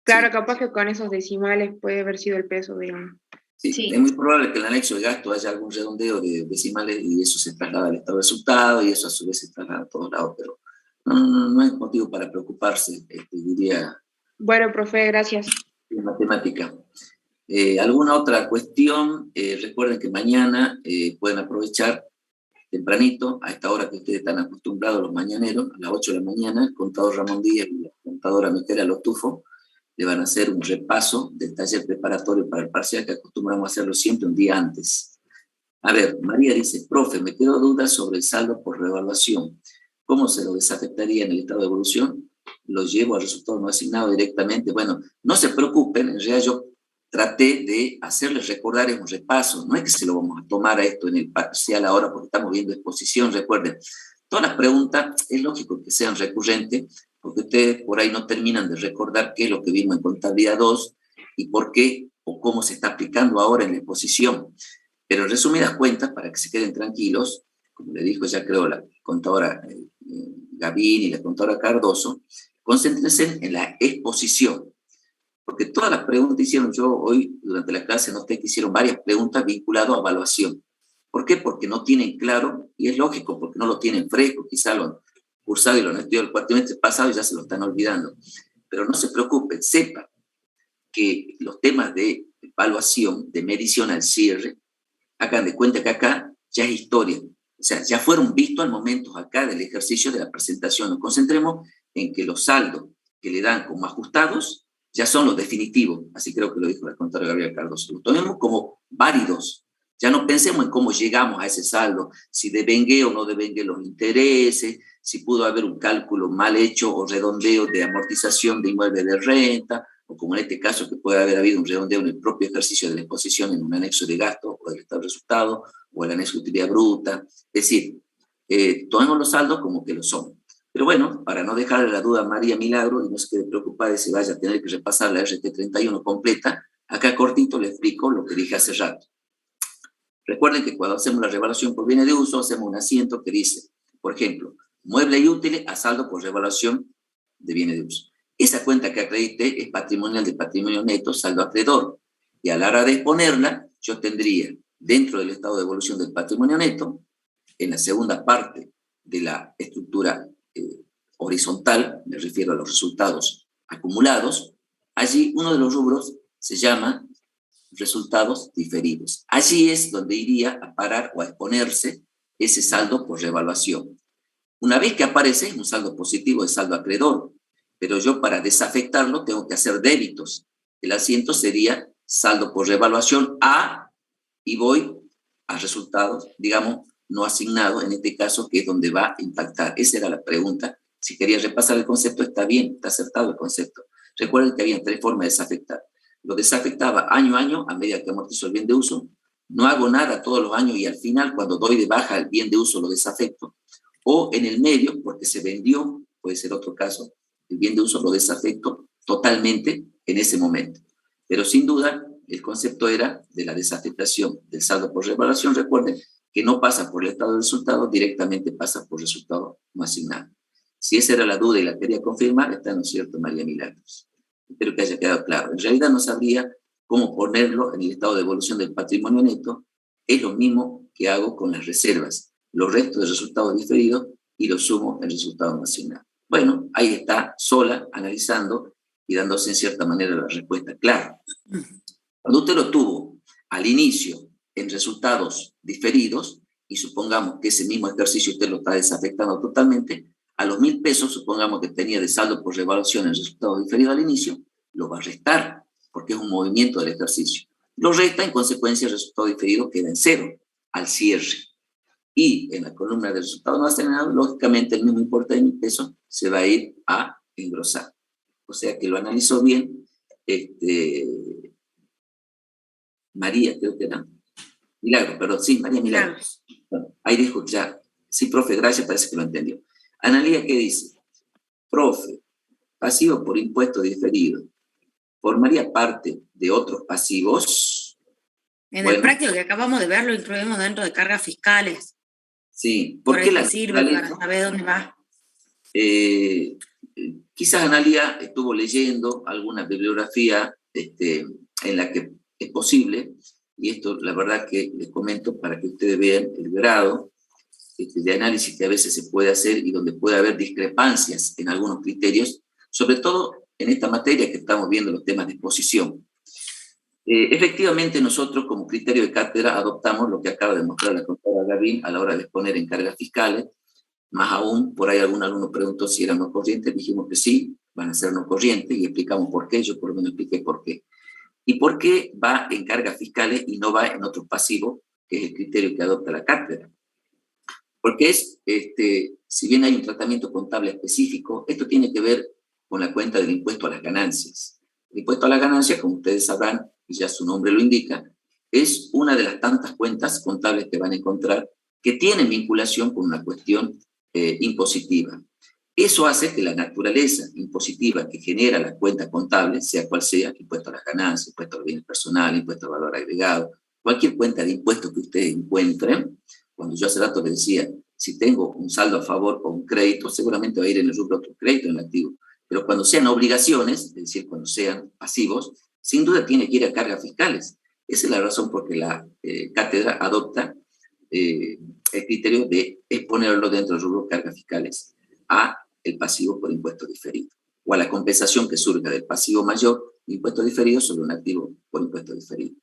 Claro, sí. Capaz que con esos decimales puede haber sido el peso, digamos. Sí, sí. Es muy probable que en el anexo de gasto haya algún redondeo de decimales y eso se traslada al estado de resultado y eso a su vez se traslada a todos lados, pero no hay motivo para preocuparse, diría. Bueno, profe, gracias. En matemática. ¿Alguna otra cuestión? Recuerden que mañana pueden aprovechar tempranito, a esta hora que ustedes están acostumbrados, los mañaneros, a las 8 de la mañana, el contador Ramón Díaz y la contadora Micaela Lotufo le van a hacer un repaso del taller preparatorio para el parcial que acostumbramos a hacerlo siempre un día antes. A ver, María dice, profe, me quedó duda sobre el saldo por reevaluación. ¿Cómo se lo desafectaría en el estado de evolución? ¿Lo llevo al resultado no asignado directamente? Bueno, no se preocupen, en realidad yo traté de hacerles recordar un repaso. No es que se lo vamos a tomar a esto en el parcial ahora porque estamos viendo exposición. Recuerden, todas las preguntas es lógico que sean recurrentes porque ustedes por ahí no terminan de recordar qué es lo que vimos en contabilidad 2 y por qué o cómo se está aplicando ahora en la exposición. Pero en resumidas cuentas, para que se queden tranquilos, como le dijo ya creo la contadora Gavín y la contadora Cardoso, concéntrense en la exposición. Porque todas las preguntas hicieron, yo hoy durante la clase noté que hicieron varias preguntas vinculadas a evaluación. ¿Por qué? Porque no tienen claro, y es lógico, porque no lo tienen fresco, quizá lo han cursado y lo han estudiado el cuatrimestre pasado y ya se lo están olvidando. Pero no se preocupen, sepan que los temas de evaluación, de medición al cierre, hagan de cuenta que acá ya es historia. O sea, ya fueron vistos al momento acá del ejercicio de la presentación. Nos concentremos en que los saldos que le dan como ajustados ya son los definitivos, así creo que lo dijo la contadora Gabriela Cardoso. Lo tomemos como válidos. Ya no pensemos en cómo llegamos a ese saldo, si devengué o no devengué los intereses, si pudo haber un cálculo mal hecho o redondeo de amortización de inmueble de renta, o como en este caso que puede haber habido un redondeo en el propio ejercicio de la exposición en un anexo de gasto o del estado de resultado o el anexo de utilidad bruta. Es decir, tomemos los saldos como que lo son. Pero bueno, para no dejarle la duda a María Milagro y no se quede preocupada de si vaya a tener que repasar la RT31 completa, acá cortito le explico lo que dije hace rato. Recuerden que cuando hacemos la revaluación por bienes de uso, hacemos un asiento que dice, por ejemplo, muebles y útiles a saldo por revaluación de bienes de uso. Esa cuenta que acredité es patrimonial de patrimonio neto, saldo acreedor. Y a la hora de exponerla, yo tendría dentro del estado de evolución del patrimonio neto, en la segunda parte de la estructura horizontal, me refiero a los resultados acumulados, allí uno de los rubros se llama resultados diferidos. Allí es donde iría a parar o a exponerse ese saldo por revaluación. Una vez que aparece, es un saldo positivo, es saldo acreedor, pero yo para desafectarlo tengo que hacer débitos. El asiento sería saldo por revaluación A y voy a resultados, digamos, no asignados, en este caso, que es donde va a impactar. Esa era la pregunta. Si quería repasar el concepto, está bien, está acertado el concepto. Recuerden que había 3 formas de desafectar. Lo desafectaba año a año, a medida que amortizo el bien de uso. No hago nada todos los años y al final, cuando doy de baja el bien de uso, lo desafecto. O en el medio, porque se vendió, puede ser otro caso, el bien de uso lo desafecto totalmente en ese momento. Pero sin duda, el concepto era de la desafectación del saldo por revaluación. Recuerden que no pasa por el estado de resultados, directamente pasa por resultado no asignado. Si esa era la duda y la quería confirmar, está en lo cierto, María Milagros. Espero que haya quedado claro. En realidad no sabría cómo ponerlo en el estado de evolución del patrimonio neto. Es lo mismo que hago con las reservas. Los restos de resultados diferidos y los sumo en resultado no asignado. Bueno, ahí está sola, analizando y dándose en cierta manera la respuesta clara. Cuando usted lo tuvo al inicio en resultados diferidos, y supongamos que ese mismo ejercicio usted lo está desafectando totalmente, a los 1.000 pesos, supongamos que tenía de saldo por revaluación en resultados diferidos al inicio, lo va a restar, porque es un movimiento del ejercicio. Lo resta, en consecuencia, el resultado diferido queda en 0 al cierre. Y en la columna de resultados no asignados, lógicamente el mismo importe de 1.000 pesos se va a ir a engrosar. O sea que lo analizó bien María, creo que era. Milagros, perdón, sí, María Milagros. Bueno, ahí dijo ya. Sí, profe, gracias, parece que lo entendió. Analía, ¿qué dice? Profe, pasivo por impuesto diferido, ¿formaría parte de otros pasivos? En el práctico que acabamos de ver, lo incluimos dentro de cargas fiscales. Sí, ¿por qué la sirve para saber dónde va? Quizás Analía estuvo leyendo alguna bibliografía en la que es posible, y esto la verdad que les comento para que ustedes vean el grado de análisis que a veces se puede hacer y donde puede haber discrepancias en algunos criterios, sobre todo en esta materia que estamos viendo, los temas de exposición. Efectivamente, nosotros como criterio de cátedra adoptamos lo que acaba de mostrar la contadora Gavín a la hora de exponer en cargas fiscales. Más aún, por ahí algún alumno preguntó si eran no corrientes, dijimos que sí, van a ser no corrientes, y explicamos por qué, yo por lo menos expliqué por qué. ¿Y por qué va en cargas fiscales y no va en otros pasivos, que es el criterio que adopta la cátedra? Porque si bien hay un tratamiento contable específico, esto tiene que ver con la cuenta del impuesto a las ganancias. El impuesto a las ganancias, como ustedes sabrán, y ya su nombre lo indica, es una de las tantas cuentas contables que van a encontrar que tienen vinculación con una cuestión impositiva. Eso hace que la naturaleza impositiva que genera la cuenta contable, sea cual sea, impuesto a las ganancias, impuesto a los bienes personales, impuesto al valor agregado, cualquier cuenta de impuestos que ustedes encuentren, cuando yo hace rato les decía, si tengo un saldo a favor o un crédito, seguramente va a ir en el rubro otro crédito, en el activo. Pero cuando sean obligaciones, es decir, cuando sean pasivos, sin duda tiene que ir a cargas fiscales. Esa es la razón por que la cátedra adopta el criterio de exponerlo dentro del rubro cargas fiscales a el pasivo por impuesto diferido, o a la compensación que surja del pasivo mayor de impuesto diferido sobre un activo por impuesto diferido.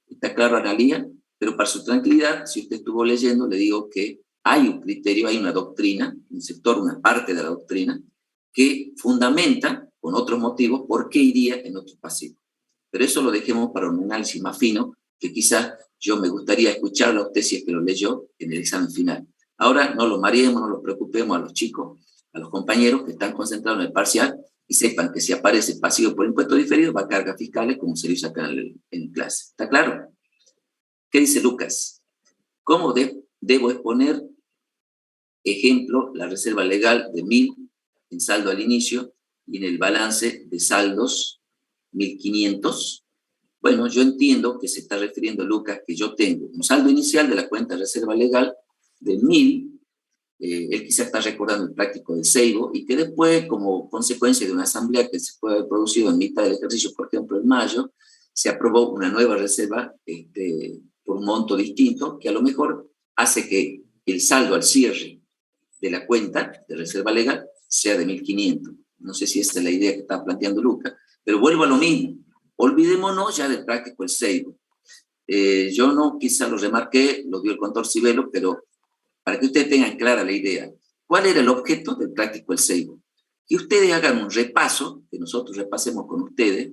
¿Está claro, Analía? Pero para su tranquilidad, si usted estuvo leyendo, le digo que hay un criterio, hay una doctrina, un sector, una parte de la doctrina, que fundamenta, con otros motivos, por qué iría en otro pasivo. Pero eso lo dejemos para un análisis más fino, que quizás yo me gustaría escucharlo a usted si es que lo leyó en el examen final. Ahora no lo mareemos, no lo preocupemos a los chicos, a los compañeros que están concentrados en el parcial, y sepan que si aparece pasivo por impuesto diferido, va a cargas fiscales, como se dice acá en clase. ¿Está claro? ¿Qué dice Lucas? ¿Cómo debo exponer, ejemplo, la reserva legal de 1.000 en saldo al inicio y en el balance de saldos 1.500? Bueno, yo entiendo que se está refiriendo, Lucas, que yo tengo un saldo inicial de la cuenta de reserva legal de 1.000, él quizá está recordando el práctico del Seibo, y que después, como consecuencia de una asamblea que se puede haber producido en mitad del ejercicio, por ejemplo en mayo, se aprobó una nueva reserva por un monto distinto, que a lo mejor hace que el saldo al cierre de la cuenta de reserva legal sea de 1.500. No sé si esta es la idea que está planteando Lucas, pero vuelvo a lo mismo. Olvidémonos ya del práctico del Seibo. Yo no, quizá lo remarqué, lo dio el contador Cibelo, pero para que ustedes tengan clara la idea. ¿Cuál era el objeto del práctico El Seibo? Que ustedes hagan un repaso, que nosotros repasemos con ustedes,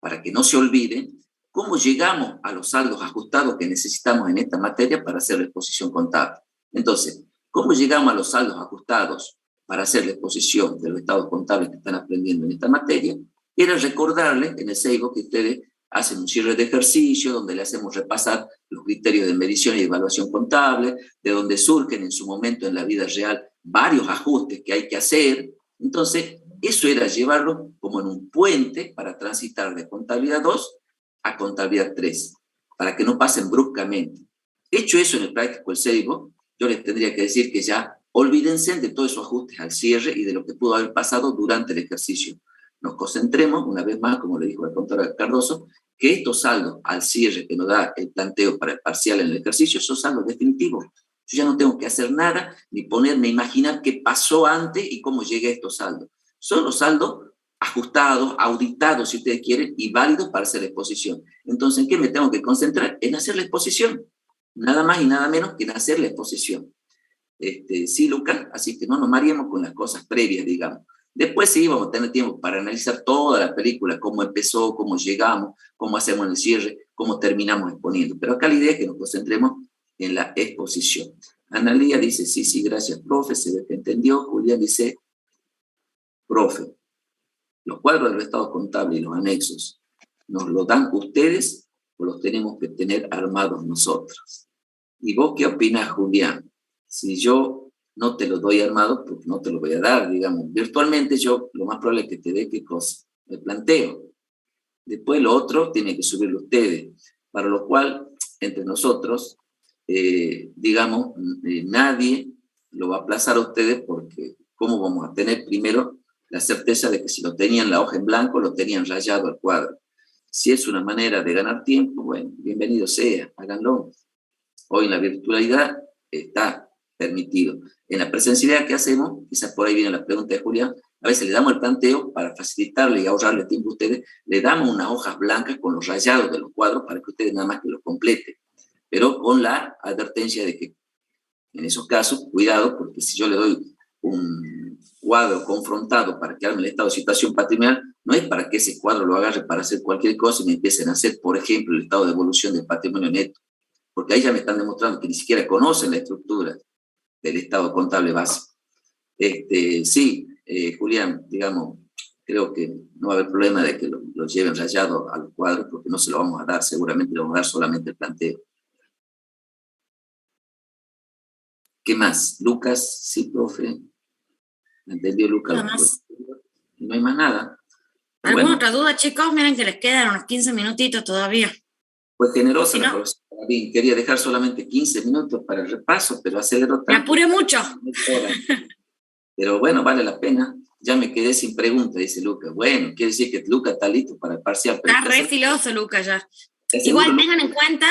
para que no se olviden cómo llegamos a los saldos ajustados que necesitamos en esta materia para hacer la exposición contable. Entonces, ¿cómo llegamos a los saldos ajustados para hacer la exposición de los estados contables que están aprendiendo en esta materia? Era recordarles en el Seibo que ustedes hacen un cierre de ejercicio donde le hacemos repasar los criterios de medición y evaluación contable, de donde surgen en su momento en la vida real varios ajustes que hay que hacer. Entonces, eso era llevarlo como en un puente para transitar de contabilidad 2 a contabilidad 3, para que no pasen bruscamente. Hecho eso en el práctico El Seibo, yo les tendría que decir que ya olvídense de todos esos ajustes al cierre y de lo que pudo haber pasado durante el ejercicio. Nos concentremos, una vez más, como le dijo el contador Cardoso, que estos saldos al cierre que nos da el planteo para el parcial en el ejercicio son saldos definitivos. Yo ya no tengo que hacer nada, ni ponerme a imaginar qué pasó antes y cómo llegué a estos saldos. Son los saldos ajustados, auditados, si ustedes quieren, y válidos para hacer la exposición. Entonces, ¿en qué me tengo que concentrar? En hacer la exposición. Nada más y nada menos que en hacer la exposición. Sí, Lucas, así que no nos mareemos con las cosas previas, digamos. Después sí vamos a tener tiempo para analizar toda la película, cómo empezó, cómo llegamos, cómo hacemos el cierre, cómo terminamos exponiendo. Pero acá la idea es que nos concentremos en la exposición. Analía dice, sí, gracias, profe, se ve que entendió. Julián dice, profe, los cuadros del estado contable y los anexos, ¿nos los dan ustedes o los tenemos que tener armados nosotros? ¿Y vos qué opinás, Julián? Si yo no te lo doy armado, porque no te lo voy a dar, digamos. Virtualmente yo, lo más probable es que te dé qué cosa, el planteo. Después lo otro tiene que subirlo ustedes, para lo cual, entre nosotros, digamos, nadie lo va a aplazar a ustedes, porque ¿cómo vamos a tener primero la certeza de que si lo tenían la hoja en blanco, lo tenían rayado al cuadro? Si es una manera de ganar tiempo, bueno, bienvenido sea, háganlo. Hoy en la virtualidad está permitido. En la presencialidad que hacemos, quizás por ahí viene la pregunta de Julián, a veces le damos el planteo para facilitarle y ahorrarle tiempo a ustedes, le damos unas hojas blancas con los rayados de los cuadros para que ustedes nada más que los completen, pero con la advertencia de que en esos casos, cuidado, porque si yo le doy un cuadro confrontado para que arme el estado de situación patrimonial, no es para que ese cuadro lo agarre para hacer cualquier cosa y me empiecen a hacer, por ejemplo, el estado de evolución del patrimonio neto, porque ahí ya me están demostrando que ni siquiera conocen la estructura del estado contable básico. Sí, Julián, digamos, creo que no va a haber problema de que lo lleven rayado a los cuadros, porque no se lo vamos a dar, seguramente le vamos a dar solamente el planteo. ¿Qué más? Lucas, sí, profe. ¿Entendió, Lucas? Nada más. No hay más nada. ¿Alguna otra duda, chicos? Miren que les quedan unos 15 minutitos todavía. Fue generosa Si la no, profesora. Bien, quería dejar solamente 15 minutos para el repaso, pero aceleró tanto. me apuré mucho. Pero bueno, vale la pena. Ya me quedé sin pregunta, dice Lucas. Bueno, quiere decir que Lucas está listo para el parcial. Está re filoso, Lucas, ya. Igual tengan en cuenta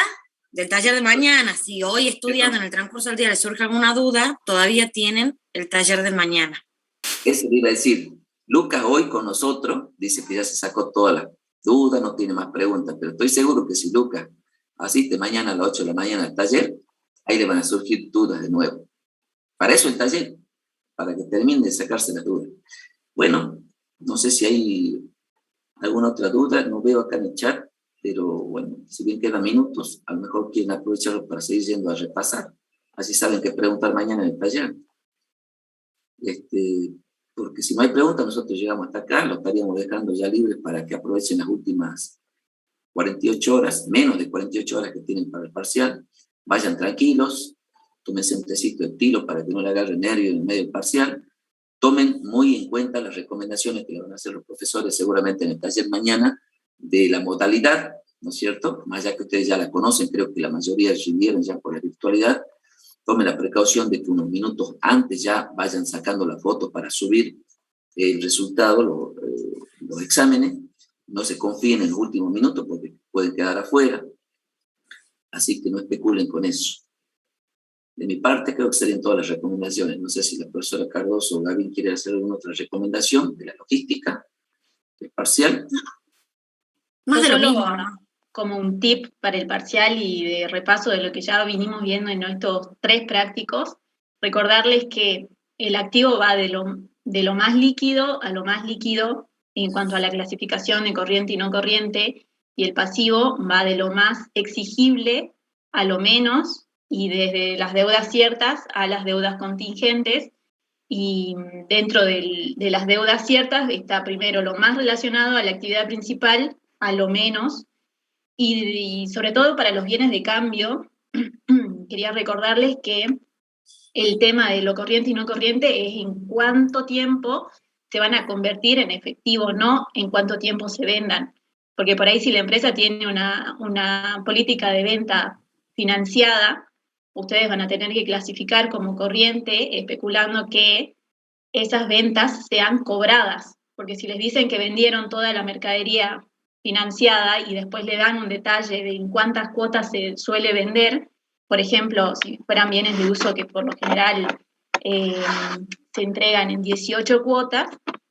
del taller de mañana. Si hoy estudiando en el transcurso del día les surge alguna duda, todavía tienen el taller de mañana. Eso le iba a decir. Lucas hoy con nosotros dice que ya se sacó todas las dudas, no tiene más preguntas, pero estoy seguro que si Lucas asiste mañana a las 8 de la mañana al taller, ahí le van a surgir dudas de nuevo. Para eso el taller, para que termine de sacarse las dudas. Bueno, no sé si hay alguna otra duda, no veo acá en el chat, pero bueno, si bien quedan minutos, a lo mejor quieren aprovecharlo para seguir yendo a repasar, así saben qué preguntar mañana en el taller. Porque si no hay preguntas, nosotros llegamos hasta acá, lo estaríamos dejando ya libre para que aprovechen las últimas 48 horas, menos de 48 horas que tienen para el parcial, vayan tranquilos, tómense un tecito de tilo para que no le agarre nervio en el medio del parcial, tomen muy en cuenta las recomendaciones que le van a hacer los profesores seguramente en el taller mañana de la modalidad, ¿no es cierto? Más allá que ustedes ya la conocen, creo que la mayoría recibieron ya por la virtualidad. Tomen la precaución de que unos minutos antes ya vayan sacando la foto para subir el resultado, los exámenes. No se confíen en los últimos minutos porque pueden quedar afuera. Así que no especulen con eso. De mi parte, creo que serían todas las recomendaciones. No sé si la profesora Cardoso o Gaby quiere hacer alguna otra recomendación de la logística, del parcial. Más de lo mismo, ¿no? Como un tip para el parcial y de repaso de lo que ya vinimos viendo en estos 3 prácticos, recordarles que el activo va de lo más líquido a lo más líquido en cuanto a la clasificación de corriente y no corriente, y el pasivo va de lo más exigible a lo menos, y desde las deudas ciertas a las deudas contingentes, y dentro de las deudas ciertas está primero lo más relacionado a la actividad principal, a lo menos, y sobre todo para los bienes de cambio, quería recordarles que el tema de lo corriente y no corriente es en cuánto tiempo se van a convertir en efectivo, no en cuánto tiempo se vendan. Porque por ahí si la empresa tiene una política de venta financiada, ustedes van a tener que clasificar como corriente, especulando que esas ventas sean cobradas. Porque si les dicen que vendieron toda la mercadería financiada y después le dan un detalle de en cuántas cuotas se suele vender, por ejemplo, si fueran bienes de uso que por lo general se entregan en 18 cuotas,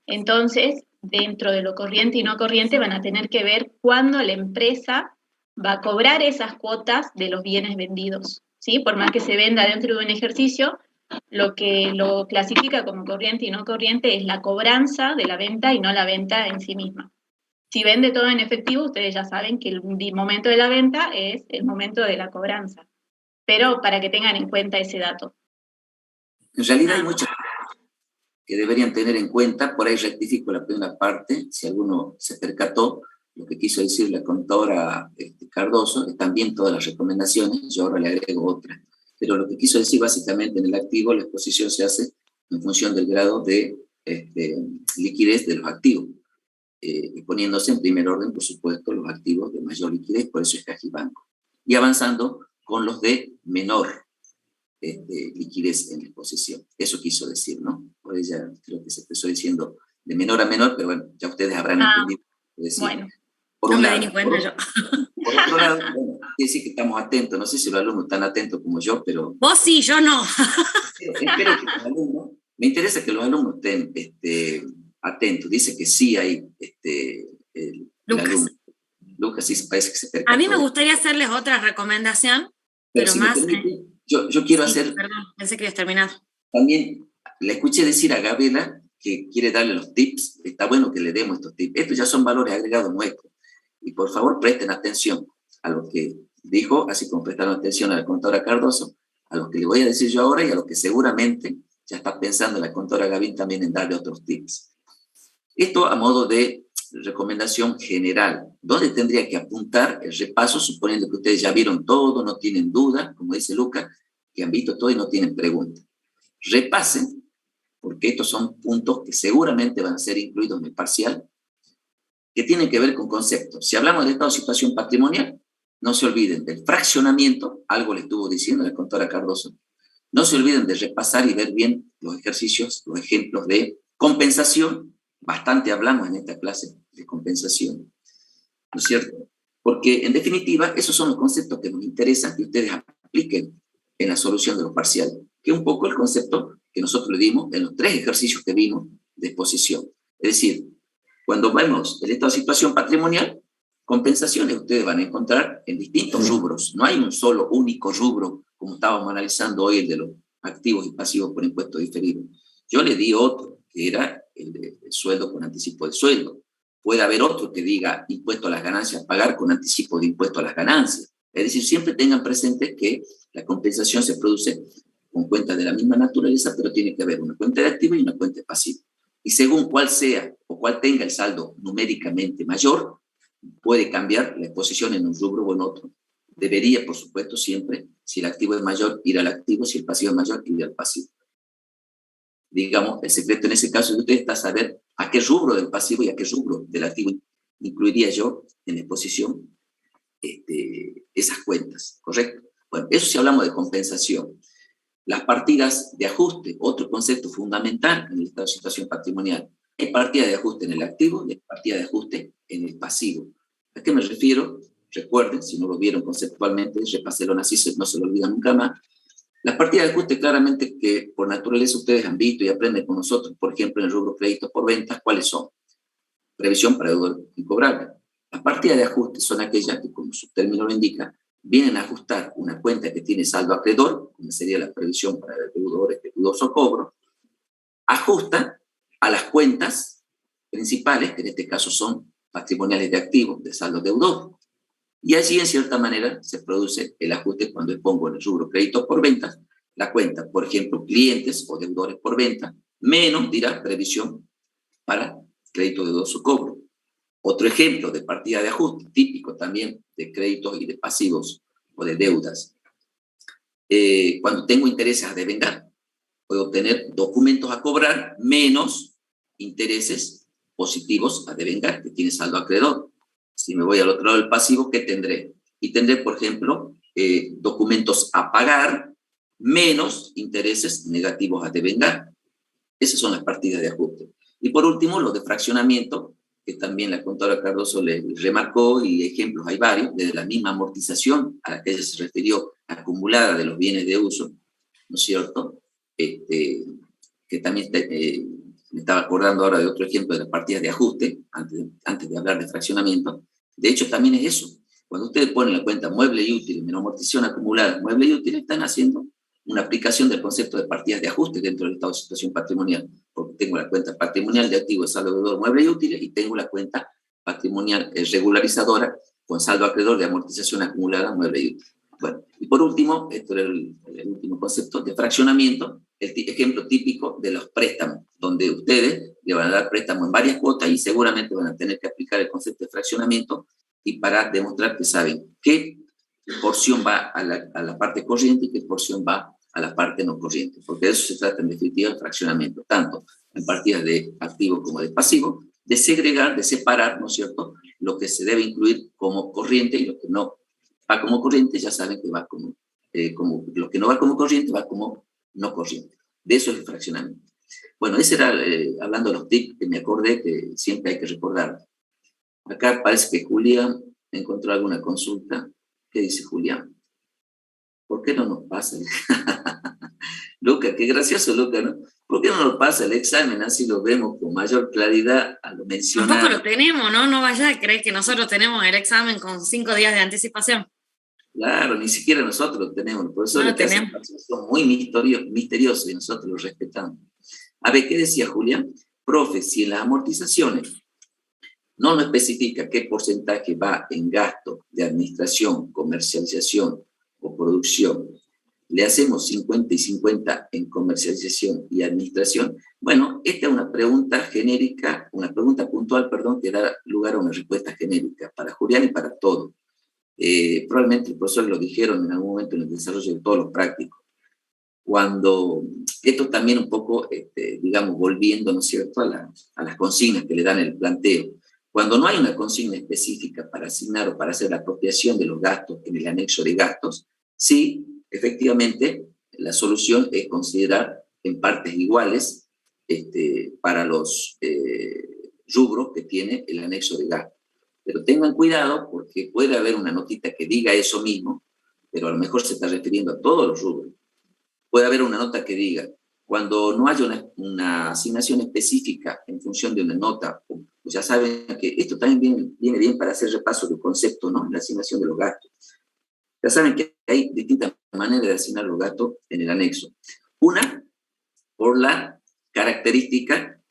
entonces dentro de lo corriente y no corriente van a tener que ver cuándo la empresa va a cobrar esas cuotas de los bienes vendidos, ¿sí? Por más que se venda dentro de un ejercicio, lo que lo clasifica como corriente y no corriente es la cobranza de la venta y no la venta en sí misma. Si vende todo en efectivo, ustedes ya saben que el momento de la venta es el momento de la cobranza. Pero para que tengan en cuenta ese dato. En realidad hay muchas que deberían tener en cuenta, por ahí rectifico la primera parte, si alguno se percató, lo que quiso decir la contadora Cardoso, están bien todas las recomendaciones, yo ahora le agrego otra, pero lo que quiso decir básicamente en el activo, la exposición se hace en función del grado de liquidez de los activos, y poniéndose en primer orden, por supuesto, los activos de mayor liquidez, por eso es Cajibanco, y avanzando con los de menor liquidez en la exposición. Eso quiso decir, ¿no? Por ella creo que se empezó diciendo de menor a menor, pero bueno, ya ustedes habrán entendido. Decir, bueno, por no un me lado, di ni cuenta yo. Por otro lado, bueno, quiere decir que estamos atentos. No sé si los alumnos están atentos como yo, pero... Vos sí, yo no. Espero que los alumnos... Me interesa que los alumnos estén atentos. Dice que sí hay el alumno. Lucas sí parece que se percató. A mí me gustaría hacerles otra recomendación, pero si más... yo quiero hacer... Perdón, pensé que habías terminado. También le escuché decir a Gabriela que quiere darle los tips. Está bueno que le demos estos tips. Estos ya son valores agregados nuestros. Y por favor presten atención a lo que dijo, así como prestaron atención a la contadora Cardoso, a lo que le voy a decir yo ahora y a lo que seguramente ya está pensando la contadora Gavín también en darle otros tips. Esto a modo de recomendación general, donde tendría que apuntar el repaso, suponiendo que ustedes ya vieron todo, no tienen duda, como dice Lucas, que han visto todo y no tienen preguntas. Repasen, porque estos son puntos que seguramente van a ser incluidos en el parcial, que tienen que ver con conceptos. Si hablamos de estado de situación patrimonial, no se olviden del fraccionamiento, algo le estuvo diciendo la contadora Cardoso, no se olviden de repasar y ver bien los ejercicios, los ejemplos de compensación, bastante hablamos en esta clase de compensación, ¿no es cierto? Porque en definitiva, esos son los conceptos que nos interesan que ustedes apliquen en la solución de los parciales, que es un poco el concepto que nosotros le dimos en los 3 ejercicios que vimos de exposición. Es decir, cuando vemos el estado de situación patrimonial, compensaciones ustedes van a encontrar en distintos rubros. No hay un solo único rubro, como estábamos analizando hoy, el de los activos y pasivos por impuesto diferido. Yo le di otro, que era el de sueldo con anticipo de sueldo. Puede haber otro que diga impuesto a las ganancias, pagar con anticipo de impuesto a las ganancias. Es decir, siempre tengan presente que la compensación se produce con cuentas de la misma naturaleza, pero tiene que haber una cuenta de activo y una cuenta de pasivo. Y según cuál sea o cuál tenga el saldo numéricamente mayor, puede cambiar la exposición en un rubro o en otro. Debería, por supuesto, siempre, si el activo es mayor, ir al activo, si el pasivo es mayor, ir al pasivo. Digamos, el secreto en ese caso de ustedes está saber a qué rubro del pasivo y a qué rubro del activo incluiría yo en la exposición esas cuentas, ¿correcto? Bueno, eso si hablamos de compensación. Las partidas de ajuste, otro concepto fundamental en el estado de situación patrimonial. Hay partida de ajuste en el activo y hay partida de ajuste en el pasivo. ¿A qué me refiero? Recuerden, si no lo vieron conceptualmente, repásenlo así, no se lo olvidan nunca más. Las partidas de ajuste claramente que por naturaleza ustedes han visto y aprenden con nosotros, por ejemplo, en el rubro créditos por ventas, ¿cuáles son? Previsión para deuda incobrable. Las partidas de ajuste son aquellas que, como su término lo indica, vienen a ajustar una cuenta que tiene saldo acreedor, como sería la previsión para el deudor dudoso cobro, ajusta a las cuentas principales, que en este caso son patrimoniales de activos, de saldo deudor. Y allí, en cierta manera, se produce el ajuste cuando pongo en el rubro créditos por ventas, la cuenta, por ejemplo, clientes o deudores por venta, menos, dirá, previsión para crédito dudoso cobro. Otro ejemplo de partida de ajuste, típico también de créditos y de pasivos o de deudas. Cuando tengo intereses a devengar, puedo tener documentos a cobrar menos intereses positivos a devengar, que tiene saldo acreedor. Si me voy al otro lado del pasivo, ¿qué tendré? Y tendré, por ejemplo, documentos a pagar menos intereses negativos a devengar. Esas son las partidas de ajuste. Y por último, los de fraccionamiento, que también la contadora Cardoso le remarcó, y ejemplos hay varios, desde la misma amortización a la que ella se refirió, acumulada de los bienes de uso, ¿no es cierto? Que también me estaba acordando ahora de otro ejemplo de las partidas de ajuste, antes de hablar de fraccionamiento. De hecho, también es eso. Cuando ustedes ponen la cuenta mueble y útil, menos amortización acumulada, mueble y útil, están haciendo una aplicación del concepto de partidas de ajuste dentro del estado de situación patrimonial, porque tengo la cuenta patrimonial de activos, saldo deudor, mueble y útiles, y tengo la cuenta patrimonial regularizadora con saldo acreedor de amortización acumulada, mueble y útil. Bueno, y por último, esto era el último concepto de fraccionamiento, el ejemplo típico de los préstamos, donde ustedes le van a dar préstamos en varias cuotas y seguramente van a tener que aplicar el concepto de fraccionamiento, y para demostrar que saben qué porción va a la parte corriente y qué porción va a la parte no corriente, porque de eso se trata en definitiva el fraccionamiento, tanto en partidas de activo como de pasivo, de segregar, de separar, ¿no es cierto?, lo que se debe incluir como corriente y lo que no va como corriente, ya saben que va como lo que no va como corriente va como no corriente. De eso es el fraccionamiento. Bueno, ese era, hablando de los tips, que me acordé que siempre hay que recordar. Acá parece que Julián encontró alguna consulta. ¿Qué dice Julián? ¿Por qué no nos pasa? Luca, qué gracioso, Luca, ¿no? ¿Por qué no nos pasa el examen? Así lo vemos con mayor claridad a lo mencionado. Tampoco lo tenemos, ¿no? No vaya a creer que nosotros tenemos el examen con 5 días de anticipación. Claro, ni siquiera nosotros lo tenemos. Por eso no lo tenemos. Son muy misteriosos y nosotros los respetamos. A ver, ¿qué decía Julián? Profe, si en las amortizaciones no nos especifica qué porcentaje va en gasto de administración, comercialización o producción, le hacemos 50 y 50 en comercialización y administración. Bueno, esta es una pregunta genérica, una pregunta puntual, perdón, que da lugar a una respuesta genérica para Julián y para todos. Probablemente los profesores lo dijeron en algún momento en el desarrollo de todos los prácticos. Cuando esto también un poco, digamos, volviendo, ¿no es cierto?, a las consignas que le dan el planteo. Cuando no hay una consigna específica para asignar o para hacer la apropiación de los gastos en el anexo de gastos, sí, efectivamente, la solución es considerar en partes iguales para los rubros que tiene el anexo de gastos. Pero tengan cuidado porque puede haber una notita que diga eso mismo, pero a lo mejor se está refiriendo a todos los rubros. Puede haber una nota que diga, cuando no haya una asignación específica en función de una nota, pues ya saben que esto también viene bien para hacer repaso del concepto, ¿no? La asignación de los gastos. Ya saben que hay distintas maneras de asignar los gastos en el anexo. Una, por la característica,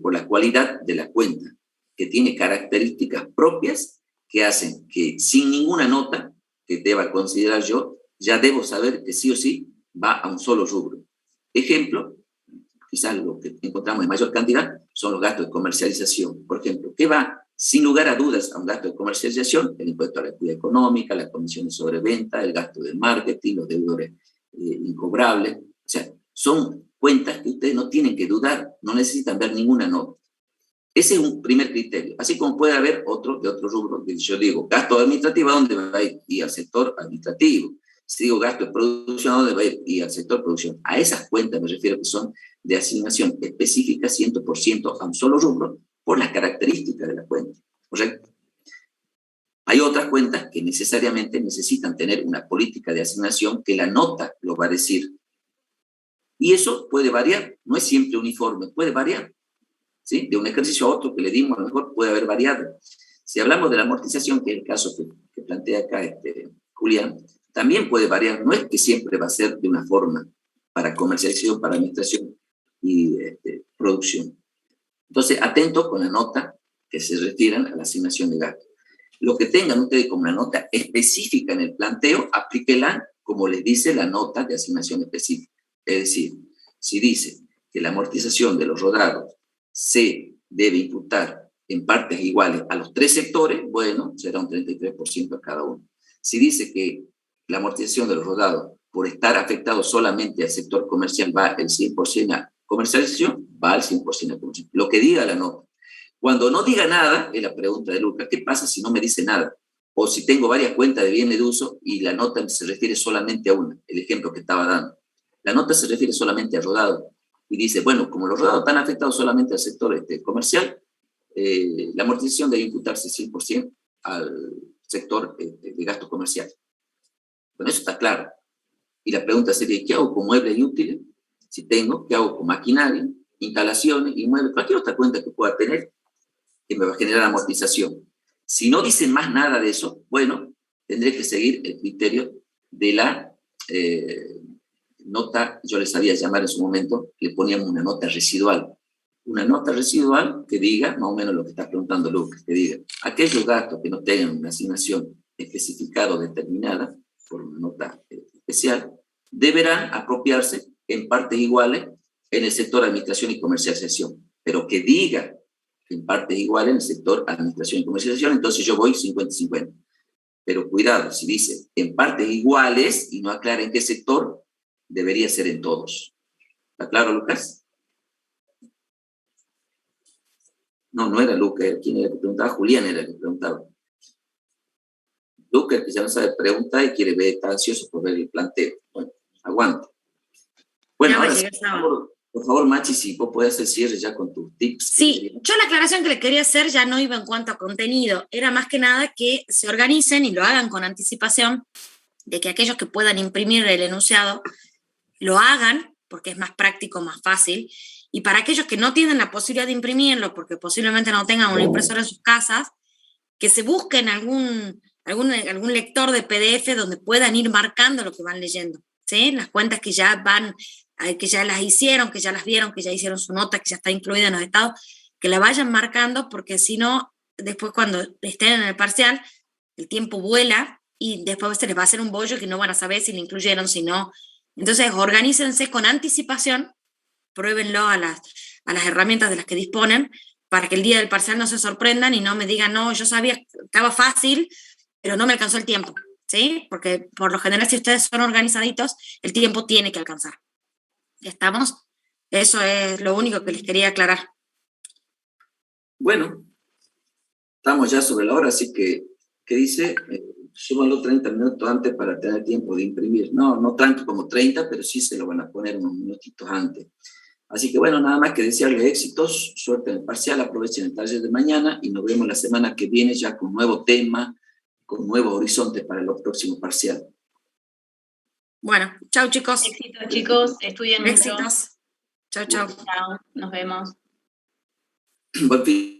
por la cualidad de la cuenta, que tiene características propias que hacen que sin ninguna nota que deba considerar yo, ya debo saber que sí o sí va a un solo rubro. Ejemplo, quizás lo que encontramos en mayor cantidad son los gastos de comercialización. Por ejemplo, ¿qué va sin lugar a dudas a un gasto de comercialización? El impuesto a la actividad económica, las comisiones sobre venta, el gasto de marketing, los deudores incobrables. O sea, son cuentas que ustedes no tienen que dudar, no necesitan ver ninguna nota. Ese es un primer criterio. Así como puede haber otro de otro rubro. Yo digo, gasto administrativo, ¿a dónde va a ir? Y al sector administrativo. Si digo gasto de producción, ¿a dónde va a ir? Y al sector producción. A esas cuentas me refiero que son de asignación específica 100% a un solo rubro por las características de la cuenta. ¿Correcto? Hay otras cuentas que necesariamente necesitan tener una política de asignación que la nota lo va a decir. Y eso puede variar. No es siempre uniforme, puede variar. ¿Sí? De un ejercicio a otro que le dimos, a lo mejor puede haber variado. Si hablamos de la amortización, que es el caso que plantea acá Julián, también puede variar, no es que siempre va a ser de una forma para comercialización, para administración y producción. Entonces, atento con la nota que se refieran a la asignación de gasto. Lo que tengan ustedes como una nota específica en el planteo, aplíquela como les dice la nota de asignación específica. Es decir, si dice que la amortización de los rodados se debe imputar en partes iguales a los 3 sectores, bueno, será un 33% a cada uno. Si dice que la amortización de los rodados, por estar afectado solamente al sector comercial, va el 100% a comercialización, va al 100% a comercialización. Lo que diga la nota. Cuando no diga nada, es la pregunta de Lucas, ¿qué pasa si no me dice nada? O si tengo varias cuentas de bienes de uso y la nota se refiere solamente a una, el ejemplo que estaba dando. La nota se refiere solamente a rodado y dice, bueno, como los rodados están afectados solamente al sector comercial, la amortización debe imputarse 100% al sector de gasto comercial. Bueno, eso está claro. Y la pregunta sería, ¿qué hago con muebles inútiles? Si tengo, ¿qué hago con maquinaria, instalaciones, inmuebles, cualquier otra cuenta que pueda tener que me va a generar amortización? Si no dicen más nada de eso, bueno, tendré que seguir el criterio de la nota, yo les sabía llamar en su momento, le poníamos una nota residual. Una nota residual que diga, más o menos lo que está preguntando Lucas, que diga, aquellos gastos que no tengan una asignación especificada o determinada, por una nota especial, deberán apropiarse en partes iguales en el sector de administración y comercialización, pero que diga en partes iguales en el sector administración y comercialización, entonces yo voy 50-50. Pero cuidado, si dice en partes iguales y no aclara en qué sector, debería ser en todos. ¿Está claro, Lucas? No, no era Lucas, ¿quién era el que preguntaba? Julián era el que preguntaba. Lucas, que ya no sabe preguntar y quiere ver, está ansioso por ver el planteo. Bueno, aguanta. Bueno, ahora sí, por favor, Machi, si vos podés hacer cierre ya con tus tips. Sí, yo la aclaración que le quería hacer ya no iba en cuanto a contenido, era más que nada que se organicen y lo hagan con anticipación, de que aquellos que puedan imprimir el enunciado lo hagan, porque es más práctico, más fácil, y para aquellos que no tienen la posibilidad de imprimirlo, porque posiblemente no tengan una impresora en sus casas, que se busquen algún lector de PDF donde puedan ir marcando lo que van leyendo, ¿sí? Las cuentas que ya van, que ya las hicieron, que ya las vieron, que ya hicieron su nota, que ya está incluida en los estados, que la vayan marcando, porque si no, después cuando estén en el parcial, el tiempo vuela y después se les va a hacer un bollo que no van a saber si le incluyeron, si no. Entonces, organícense con anticipación, pruébenlo a las herramientas de las que disponen, para que el día del parcial no se sorprendan y no me digan, no, yo sabía que estaba fácil, pero no me alcanzó el tiempo, ¿sí? Porque por lo general, si ustedes son organizaditos, el tiempo tiene que alcanzar. ¿Estamos? Eso es lo único que les quería aclarar. Bueno, estamos ya sobre la hora, así que, ¿qué dice? Súbanlo 30 minutos antes para tener tiempo de imprimir. No tanto como 30, pero sí se lo van a poner unos minutitos antes. Así que bueno, nada más que desearles éxitos, suerte en el parcial, aprovechen el taller de mañana y nos vemos la semana que viene ya con nuevo tema, con nuevos horizontes para los próximos parciales. Bueno, chau chicos. Éxitos chicos, estudien mucho. Éxitos. Chau, chau. Chao, nos vemos. Buen fin.